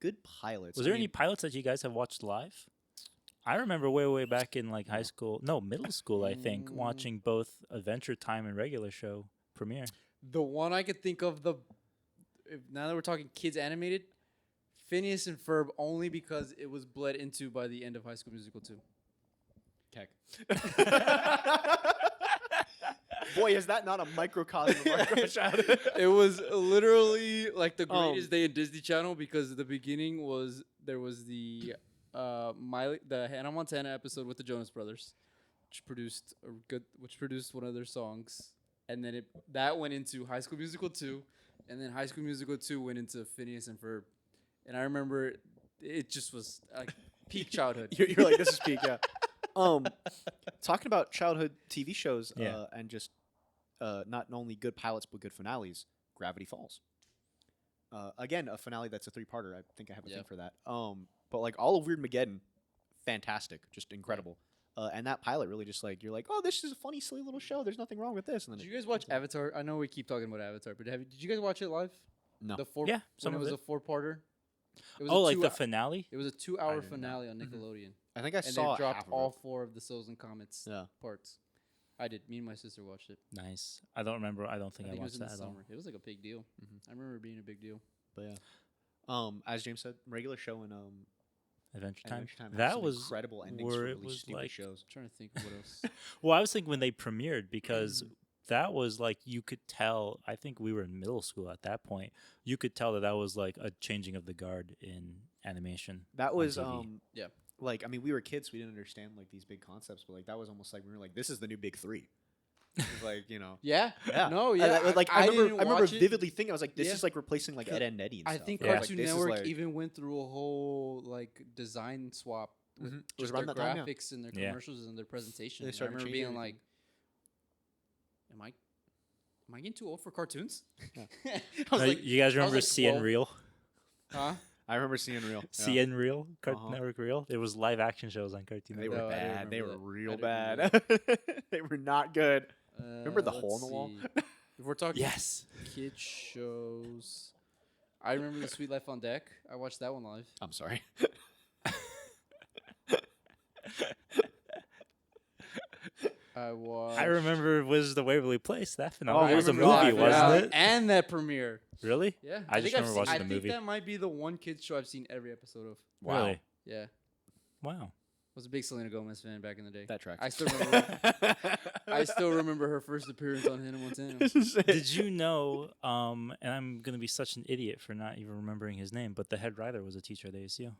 Good pilots. Was I there any mean, pilots that you guys have watched live? I remember way back in like high school, no, middle school, I think, watching both Adventure Time and regular show premiere. The one I could think of, now that we're talking kids animated, Phineas and Ferb, only because it was bled into by the end of High School Musical 2. Keck. Boy, is that not a microcosm of our childhood? It was literally like the greatest Um, day in Disney Channel because the beginning was there was the Hannah Montana episode with the Jonas Brothers, which produced one of their songs, and then that went into High School Musical 2, and then High School Musical 2 went into Phineas and Ferb, and I remember it just was like peak childhood. you're like, this is peak, yeah. Talking about childhood TV shows, Yeah. and just not only good pilots but good finales. Gravity Falls. Again, a finale that's a 3-parter. I think I have a Yeah. thing for that. But like all of Weirdmageddon, fantastic, just incredible. And that pilot really just like you're like, oh, this is a funny, silly little show. There's nothing wrong with this. And then Did you guys watch Avatar? I know we keep talking about Avatar, but did you guys watch it live? No. The four, Yeah, some when it of was it. a 4-parter. It was Oh, a like 2 the finale? It was a 2-hour didn't know. finale on Mhm. Nickelodeon, I think I and saw they dropped half of all it. 4 of the Souls and Comets Yeah. parts. I did. Me and my sister watched it. Nice. I don't remember. I don't think I I, think it was watched in the that at all. summer. It was like a big deal. Mhm. I remember it being a big deal. But yeah. As James said, regular show and Adventure Time. Adventure Time. have That some was incredible endings where for it really was stupid like- shows. I'm trying to think of what else. Well, I was thinking when they premiered because that was like you could tell. I think we were in middle school at that point. You could tell that was like a changing of the guard in animation. That on was TV. Yeah. Like I mean, we were kids, we didn't understand like these big concepts, but like that was almost like we were like, this is the new big 3. It was like Yeah. yeah, No. And Yeah. I didn't remember watch it. vividly thinking, I was like, this Yeah. is like replacing like Ed, Edd and Eddie. And I stuff. think I was Yeah. Cartoon like, this is, Network like- even went through a whole like design swap with Mhm. It was just around their that time, yeah. graphics and their Yeah. commercials and their presentation. They And I started remember changing being like, everything. am I getting too old for cartoons? Yeah. I was Like, like, you guys remember like CN 12. Reel? huh? I remember seeing real. Yeah. CN Reel? Cartoon Uh-huh. Network Reel? It was live action shows on Cartoon They Network. were No, I didn't bad. They were remember that. real I didn't bad. remember They were not good. Remember the hole in the let's wall? see. If we're talking Yes. kid shows, I remember the Sweet Life on Deck. I watched that one live. I'm sorry. I watched. I remember was the Waverly Place. That finale. Oh, It was a remember movie, that, wasn't yeah. it? And that premiere. Really? Yeah, I just think remember watching I the think movie. that might be the one kids show I've seen every episode of. Wow. Really? Yeah, Wow. was a big Selena Gomez fan back in the day. That tracks. I still remember. I still remember her first appearance on Hannah Montana. Did you know, and I'm going to be such an idiot for not even remembering his name, but the head writer was a teacher at ASU.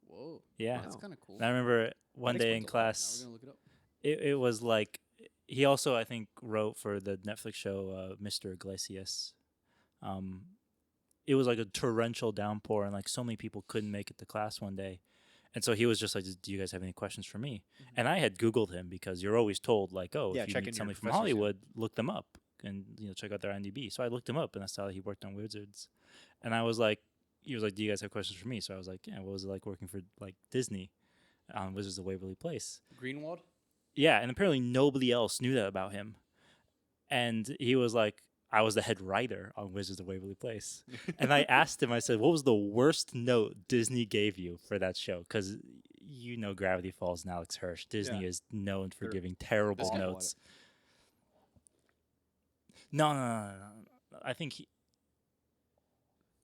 Whoa, Yeah. that's Wow. kind of cool. And I remember one day in explains a lot. Now class, we're gonna look it up. it was like, he also, I think, wrote for the Netflix show Mr. Iglesias. It was like a torrential downpour, and like so many people couldn't make it to class one day. And so he was just like, do you guys have any questions for me? And I had Googled him because you're always told, like, oh, Yeah, if you check in need your somebody from professors, yeah. Hollywood, look them up and, check out their IMDb. So I looked him up, and I saw that he worked on Wizards. And I was like, he was like, do you guys have questions for me? So I was like, yeah, what was it like working for, like, Disney on Wizards of Waverly Place? Greenwald. Yeah, and apparently nobody else knew that about him. And he was like, I was the head writer on Wizards of Waverly Place. And I asked him, I said, what was the worst note Disney gave you for that show? Because Gravity Falls and Alex Hirsch. Disney Yeah. is known for They're giving terrible awful at notes. No. I think he...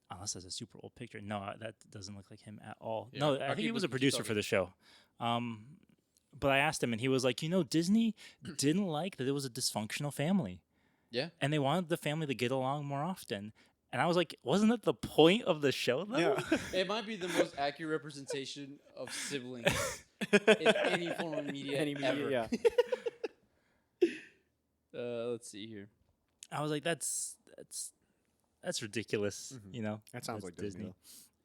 Unless that's a super old picture. No, that doesn't look like him at all. Yeah, No, I'll I think he keep was a keep producer for talking. the show. But I asked him, and he was like, Disney didn't like that it was a dysfunctional family. Yeah. And they wanted the family to get along more often. And I was like, wasn't that the point of the show, though? Yeah. It might be the most accurate representation of siblings in any form of media Any media, ever. yeah. Let's see here. I was like, that's ridiculous, Mhm. That sounds That's like Disney.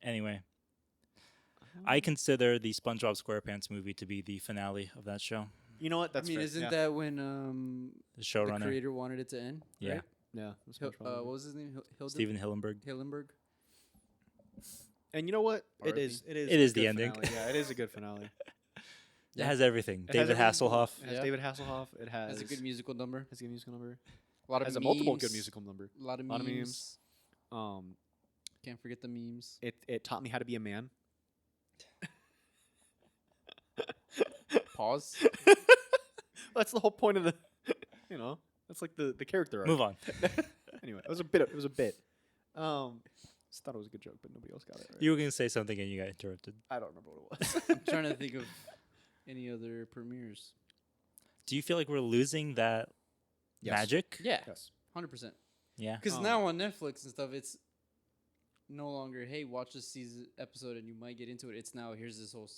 Anyway, I consider the SpongeBob SquarePants movie to be the finale of that show. You know what? That's I mean, fair. isn't yeah. that when The the showrunner, creator wanted it to end? Yeah. Right? Yeah. that's Hil- SpongeBob movie. what was his name? Steven Hillenburg. Hillenburg. And you know what? It R.I.P. is. It is. It a is the good ending. finale. Yeah, it is a good finale. It has everything. It has David everything. Hasselhoff. It has Yeah. David Hasselhoff. It has. Has a good musical number. Has a good musical number. A lot of Has a memes. multiple good musical number. A lot of lot of memes. memes. Can't forget the memes. It taught me how to be a man. Pause. That's the whole point of the. That's like the character arc. Move on. Anyway, it was a bit. It was a bit. Just thought it was a good joke, but nobody else got it. Right? You were going to say something and you got interrupted. I don't remember what it was. I'm trying to think of any other premieres. Do you feel like we're losing that Yes. magic? Yeah, Yes. 100%. Yeah. Because Um, now on Netflix and stuff, it's no longer, hey, watch this season episode and you might get into it. It's now, here's this whole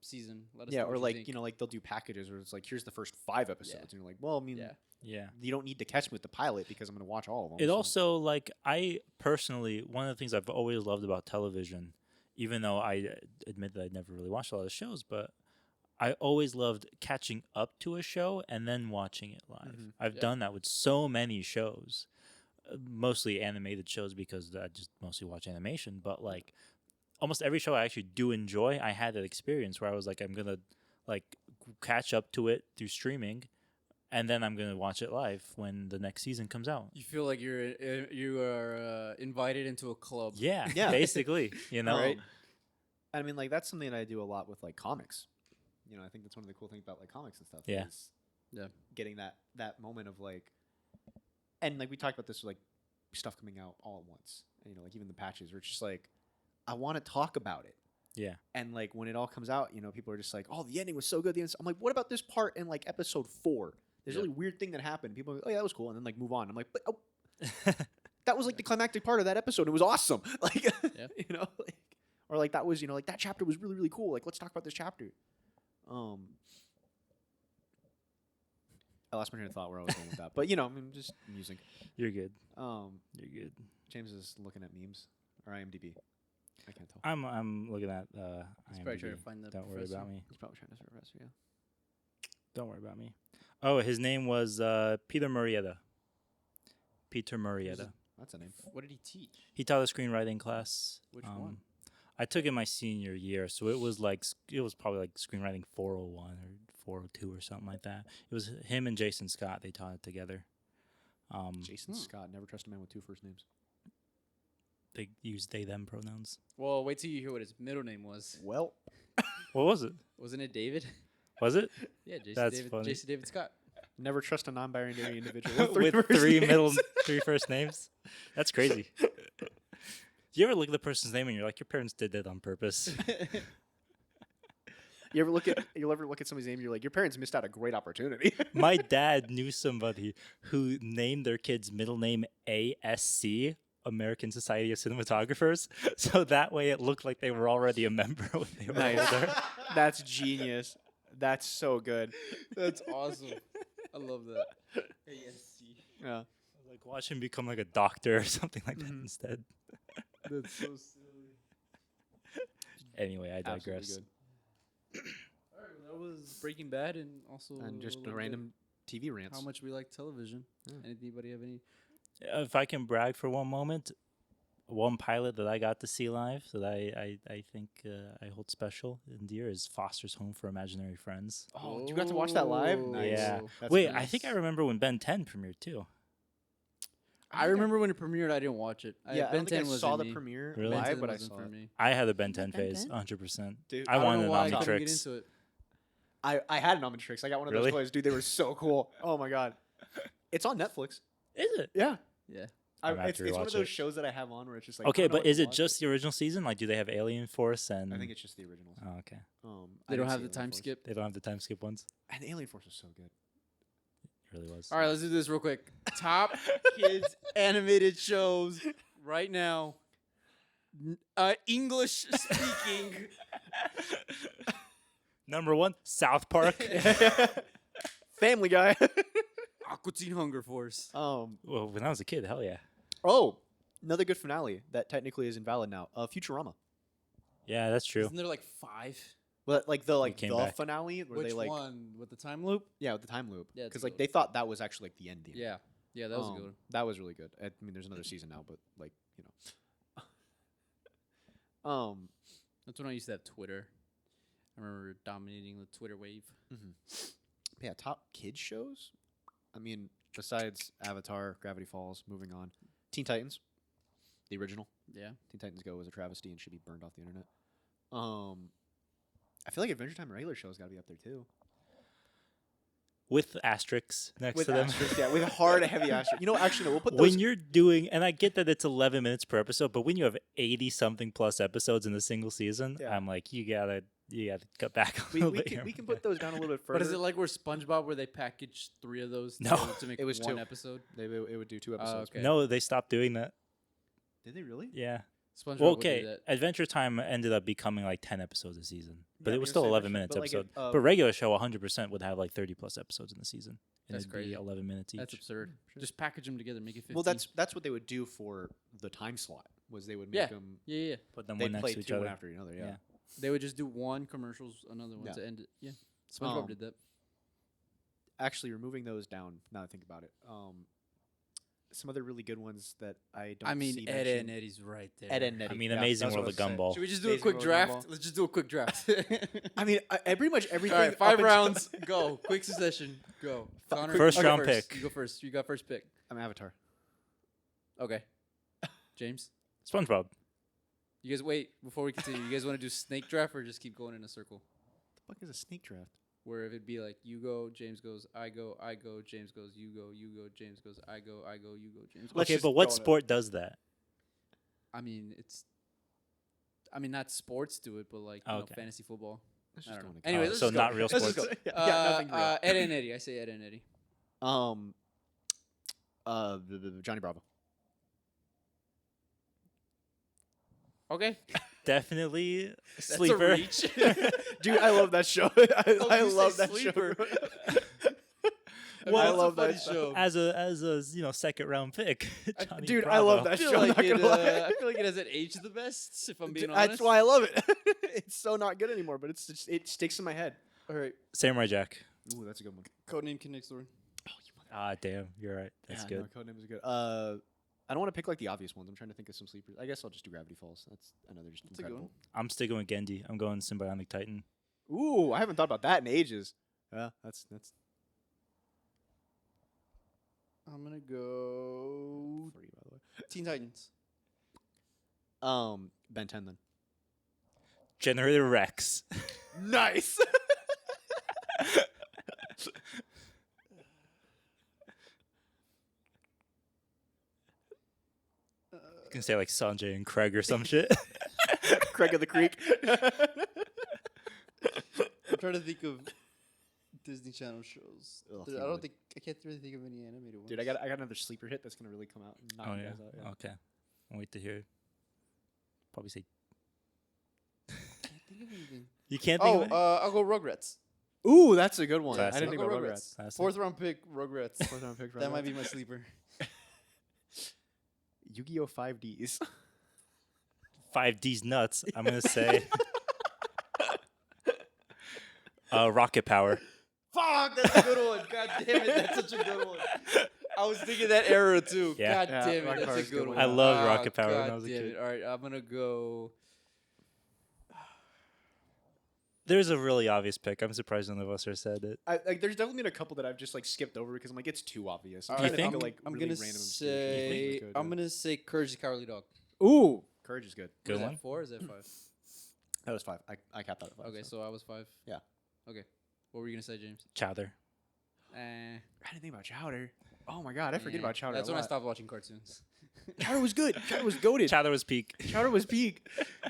season. Let us Yeah, know or what like think. like they'll do packages where it's like, here's the first 5 episodes, and you're like, well, I mean, Yeah. Yeah. you don't need to catch me with the pilot because I'm going to watch all of them. It so- also, like, I personally, one of the things I've always loved about television, even though I admit that I never really watched a lot of shows, but I always loved catching up to a show and then watching it live. Mhm. I've Yeah. done that with so many shows, mostly animated shows because I just mostly watch animation. But like almost every show I actually do enjoy, I had that experience where I was like, I'm gonna like catch up to it through streaming, and then I'm gonna watch it live when the next season comes out. You feel like you are invited into a club. Yeah, Yeah. basically, you know. Right. I mean, like that's something that I do a lot with like comics. I think that's one of the cool things about like comics and stuff. Yeah. Is Yeah. getting that moment of like, and like we talked about this with, like stuff coming out all at once, and like even the patches, where it's just like, I want to talk about it. Yeah. And like when it all comes out, people are just like, "Oh, the ending was so good." I'm like, "What about this part in like episode 4? There's a Yeah. really weird thing that happened." People are like, "Oh yeah, that was cool," and then like move on. I'm like, "But that was like the climactic part of that episode. It was awesome." Like, Yeah. like, or like that was, like that chapter was really really cool. Like, let's talk about this chapter. I lost my train of thought where I was going with that, but I'm just musing. You're good. Um, You're good. James is looking at memes or IMDb. I can't tell. I'm looking at He's probably trying IMDb. to find the Don't worry professor. about me. He's probably trying to surface, yeah. Don't worry about me. Oh, his name was Peter Murrieta. Peter Murrieta. That's a name. What did he teach? He taught a screenwriting class. Which one? I took it my senior year, so it was probably like screenwriting 401 or 402 or something like that. It was him and Jason Scott. They taught it together. Jason Scott. Never trust a man with 2 first names. They use they them pronouns. Well, wait till you hear what his middle name was. Well, What was it? Wasn't it David? Was it? Yeah, Jason That's David. funny. Jason David Scott. never trust a non-binary individual With first three names. three first names. That's crazy. Do you ever look at the person's name and you're like, your parents did that on purpose? You'll ever look at somebody's name and you're like, your parents missed out a great opportunity. My dad knew somebody who named their kid's middle name ASC, American Society of Cinematographers, so that way it looked like they were already a member when they were older. That's genius. That's so good. That's awesome. I love that. Yeah. Like, watch him become like a doctor or something like that Mhm. instead. That's so silly. Anyway, I Absolutely digress. good. All right, well, that was Breaking Bad, and also And just a a little bit random TV rants. how much we like television. Yeah. Anybody have any? If I can brag for one moment, one pilot that I got to see live that I think I hold special and dear is Foster's Home for Imaginary Friends. Oh, you got to watch that live? Oh. Nice. Yeah. That's Wait, nice. I think I remember when Ben 10 premiered too. I remember when it premiered. I didn't watch it. Yeah, I Ben don't think 10 I was saw in the me. premiere Really? Ben live, 10 but I wasn't saw for it. me. I had a Ben 10 Ben phase, 10? 100%. Dude, I don't wanted know an why I couldn't get Omnitrix. into it. I had an Omnitrix. I got one of Really? those toys. Dude, they were so cool. Oh my god. It's on Netflix. Is it? Yeah. Yeah. I'm gonna have It's to one of rewatch those it. shows that I have on where it's just like. I Okay, don't know but what to is it watch. just the original season? Like, do they have Alien Force and? I think it's just the originals. Oh, okay. I They don't didn't have see the time Alien Force. skip. They don't have the time skip ones. And Alien Force was so good. It really was. All right, let's do this real quick. Top kids animated shows right now. English speaking. Number 1, South Park. Family Guy. Aqua Teen Hunger Force. Well, when I was a kid, hell yeah. Oh, another good finale that technically is invalid now. Futurama. Yeah, that's true. Isn't there like 5? But like the came the back. finale where Which they like one? With the time loop? yeah with the time loop Yeah, it's because a like good they thought that was actually like the end. Yeah. Yeah, that was a good one. That was really good. I mean, there's another season now, but like That's when I used to have Twitter. I remember dominating the Twitter wave. yeah, top kids shows. I mean, besides Avatar, Gravity Falls, moving on, Teen Titans, the original. Yeah. Teen Titans Go was a travesty and should be burned off the internet. I feel like Adventure Time regular show's got to be up there too. With asterisks next With to them. asterisks, yeah, with hard, heavy asterisk. Actually, no, we'll put those. When you're doing, and I get that it's 11 minutes per episode, but when you have 80 something plus episodes in a single season, Yeah. I'm like, you gotta you got to cut back a We, little we bit can here. we can put those down a little bit further. But is it like where SpongeBob, where they packaged 3 of those No. to make It was one 2. episode? It would do 2 episodes. okay. No, they stopped doing that. Did they really? Yeah. SpongeBob Well, would do okay. that. Adventure Time ended up becoming like 10 episodes a season, but Yeah, it we was were still saying 11 Adventure- minutes but like episode. it, But regular show 100% would have like 30 plus episodes in the season. And That's it'd crazy. be 11 minutes each. That's absurd. Sure. Just package them together, make it 15. Well, that's what they would do for the time slot. Was they would make Yeah. them. yeah. Put them They one next play to each 2 one other. after another. Yeah. Yeah. They would just do one commercials, another one Yeah. to end it. Yeah. SpongeBob Um, did that. Actually, removing those down. Now that I think about it, some other really good ones that I don't. I mean, see Ed mentioned. and Eddie's right there. Ed and Eddie. I mean, yeah, Amazing that's what World I of was saying. Gumball. Should we just do a Amazing quick World of draft? Gumball. Let's just do a quick draft. I mean, pretty much everything. All right, up 5 until- rounds. Go. Quick succession. Go. Connor, First you go round first. pick. You go first. You got first pick. I'm Avatar. Okay. James? SpongeBob. You guys wait before we continue. You guys want to do snake draft or just keep going in a circle? The fuck is a snake draft? Where if it'd be like you go, James goes, I go, James goes, you go, James goes, I go, you go, James goes. Let's Okay, just but go what on it. sport does that? I mean, not sports do it, but like you know, Okay. fantasy football. Let's I just don't go know. on a Anyway, go. let's so just go. not real Let's just sports. go. Yeah, nothing real. Ed and Eddie. I say Ed and Eddie. Johnny Bravo. Okay. Definitely That's sleeper. a reach. Dude, I love that show. I you love say that sleeper? show. Well, I that's a love funny that show. as a second round pick. Johnny Dude, I Bravo. love I that feel show. I'm like not it. gonna lie. I feel like it hasn't aged the best. If I'm being That's honest. why I love it. It's so not good anymore, but it sticks in my head. All right. Samurai Jack. Ooh, that's a good one. Codename Kid Next Door. Ah, damn, you're right. That's Yeah, good. No, Codename is good. I don't want to pick like the obvious ones. I'm trying to think of some sleepers. I guess I'll just do Gravity Falls. That's another just That's a good incredible. I'm sticking with Gendy. I'm going Symbionic Titan. Ooh, I haven't thought about that in ages. Yeah, that's. I'm gonna go Free, by the way. Teen Titans. Ben 10 then. Generator Rex. Nice. You can say like Sanjay and Craig or some shit. Craig of the Creek. I'm trying to think of Disney Channel shows. Ugh, I you don't would. think I can't really think of any animated ones. Dude, I got another sleeper hit that's gonna really come out and knock Oh you yeah. guys out. Yeah. Okay. I'll wait to hear. Probably say Can't think of anything. you can't think. Oh, of it? I'll go Rugrats. Ooh, that's a good one. Classic. I didn't think I'll about go Rugrats. Classic. 4th round pick, Rugrats. Fourth round pick for That might Rugrats. be my sleeper. Yu-Gi-Oh 5Ds. 5D's nuts. I'm gonna say. Rocket Power. Fuck, that's a good one. God damn it, that's such a good one. I was thinking that era too. Yeah. God Yeah, damn it, Rocket that's Power's a a good good one. one. I loved Ah, Rocket Power when I God was a damn kid. it. All right, I'm gonna go. There's a really obvious pick. I'm surprised none of us have said it. There's definitely been a couple that I've just like skipped over because I'm like it's too obvious. I'm All trying you to think think? of like I'm really gonna random obscure shit. say. That's good, I'm yeah. gonna say Courage the Cowardly Dog. Ooh, Courage is good. Good Is one. that 4 or is that 5? That was 5. I capped that at 5. Okay, so I was 5. Yeah. Okay. What were you gonna say, James? Chowder. Eh. I didn't think about Chowder. Oh my god, I forget eh. about Chowder. That's a when I lot. stopped watching cartoons. Chowder was good. Chowder was goaded. Chowder was peak. Chowder was peak.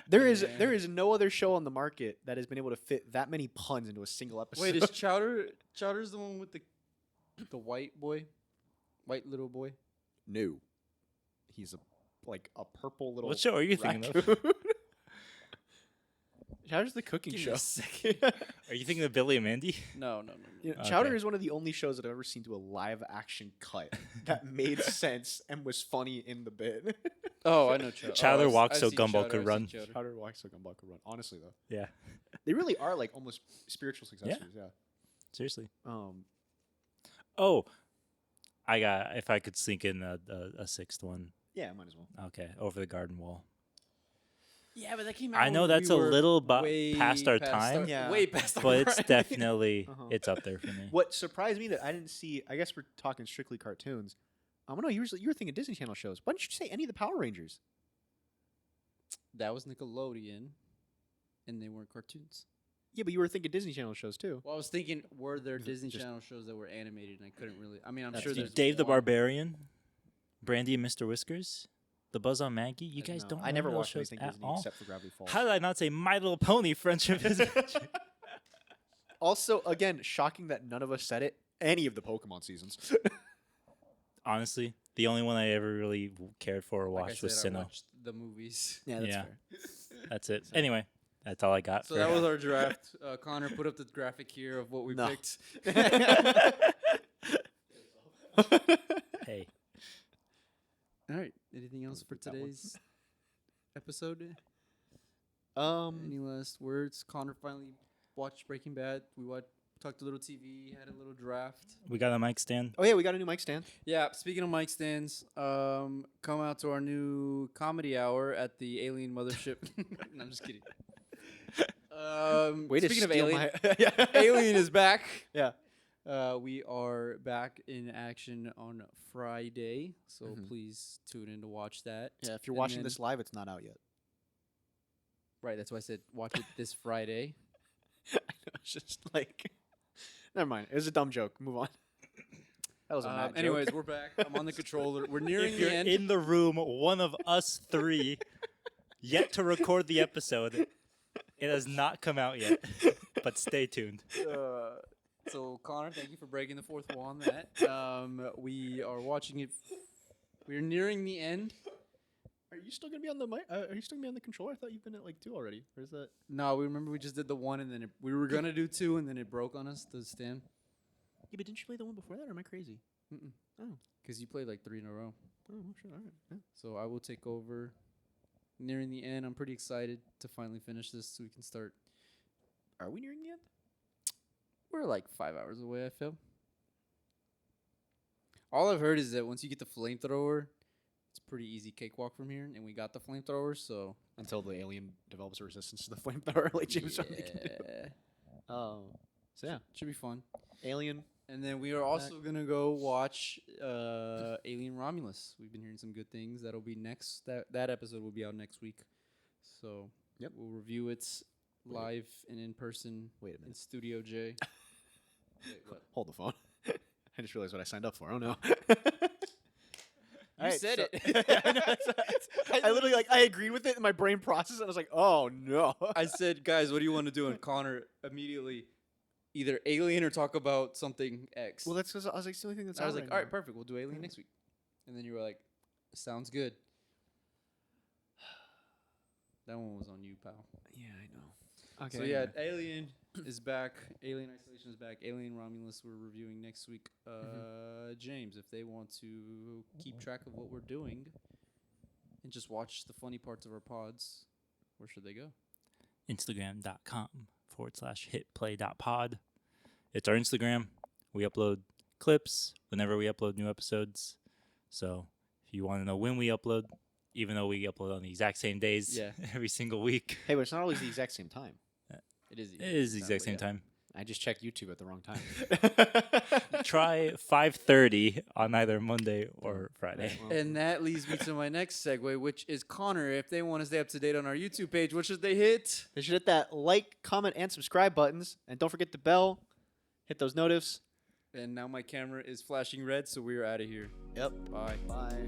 There is Yeah. no other show on the market that has been able to fit that many puns into a single episode. Wait, is Chowder's the one with the white boy, white little boy? no. He's a purple little. What show are you thinking of? raccoon. Chowder's the cooking Give me show. a second. Are you thinking of Billy and Mandy? No. You know, Okay. Chowder is one of the only shows that I've ever seen do a live action cut that made sense and was funny in the bit. Oh, I know Chowder. Chowder walks I've so seen Gumball Chowder, could I've seen run. Chowder. Chowder walks like a buck run. Honestly though, Yeah. they really are like almost spiritual successors. Yeah. Seriously. Oh, If I could sneak in a sixth one. yeah, might as well. Okay. Over the Garden Wall. Yeah, but that came out. I know when that's we a were little way past our time. Yeah. way past our But it's prime. definitely Uh-huh. it's up there for me. What surprised me that I didn't see. I guess we're talking strictly cartoons. No, you were thinking Disney Channel shows. Why didn't you say any of the Power Rangers? That was Nickelodeon, and they weren't cartoons. Yeah, but you were thinking Disney Channel shows too. Well, I was thinking, were there Just- Disney just- Channel shows that were animated, and I couldn't really. I mean, I'm That's sure fair. there's Dave the one. Barbarian, Brandy and Mr. Whiskers. The Buzz on Maggie? You guys don't. I never remember those watched shows anything at Disney all? except for Gravity Falls. How did I not say My Little Pony? Friendship is Magic? Also, again, shocking that none of us said it. Any of the Pokemon seasons. Honestly, the only one I ever really cared for or Like I watched was said, I Sinnoh. watched the movies. Yeah, that's Yeah. fair. That's it. Anyway, that's all I got. So for that was our draft. Connor put up the graphic here of what we No. picked. Hey, All right. Anything else for That one. today's episode? Um, Any last words? Connor finally watched Breaking Bad. We talked a little TV, had a little draft. we got a mic stand. oh yeah, we got a new mic stand. Yeah. Speaking of mic stands, come out to our new comedy hour at the Alien Mothership. No, I'm just kidding. Way to speaking of steal Alien, my yeah. Alien is back. Yeah. We are back in action on Friday, so Mhm. please tune in to watch that. Yeah, if you're And watching then- this live, it's not out yet. Right, that's why I said watch it this Friday. I know, it's just like, never mind. It was a dumb joke. Move on. That was a mad joke. Anyways, we're back. I'm on the controller. We're nearing If the you're end. in the room, one of us three, yet to record the episode, it has not come out yet. But stay tuned. So Connor, thank you for breaking the fourth wall on that. We are watching it. We're nearing the end. Are you still gonna be on the mic? Are you still gonna be on the controller? I thought you've been at like 2 already. Or is that? No, we remember we just did the one, and then we were gonna do 2, and then it broke on us. The stand. Yeah, but didn't you play the one before that, or am I crazy? Because you played like 3 in a row. Oh, sure. All right. Yeah. So I will take over. Nearing the end, I'm pretty excited to finally finish this, so we can start. Are we nearing the end? We're like 5 hours away, I feel. All I've heard is that once you get the flamethrower, it's pretty easy cakewalk from here, and we got the flamethrower, so Until the alien develops a resistance to the flamethrower, like James Bond can do. yeah, Oh, so yeah, should be fun. Alien. And then we are also gonna go watch Alien Romulus. We've been hearing some good things. That'll be next. That episode will be out next week. So Yep. we'll review it live and in person Wait a in minute. Studio J. Wait, what? Hold the phone. I just realized what I signed up for. Oh no. You said it. I know, I literally I agreed with it in my brain process, and I was like, oh no. I said, guys, what do you want to do? And Connor immediately either Alien or talk about something X. Well, that's because I was like, it's the only thing that's. I was out like, right all right, now. perfect. We'll do Alien next week. And then you were like, sounds good. That one was on you, pal. Yeah, I know. Okay. So yeah, Alien is back. Alien Isolation is back. Alien Romulus we're reviewing next week. James, if they want to keep track of what we're doing and just watch the funny parts of our pods, where should they go? Instagram.com/hitplay.pod. It's our Instagram. We upload clips whenever we upload new episodes. So if you want to know when we upload, even though we upload on the exact same days Yeah. every single week, Hey, but it's not always the exact same time. It is. it is the exact same time. I just checked YouTube at the wrong time. Try 5:30 on either Monday or Friday. Well, And that leads me to my next segue, which is Connor. If they want to stay up to date on our YouTube page, what should they hit? they should hit that like, comment, and subscribe buttons, and don't forget the bell. Hit those notifs. And now my camera is flashing red, so we are out of here. Yep. Bye. Bye.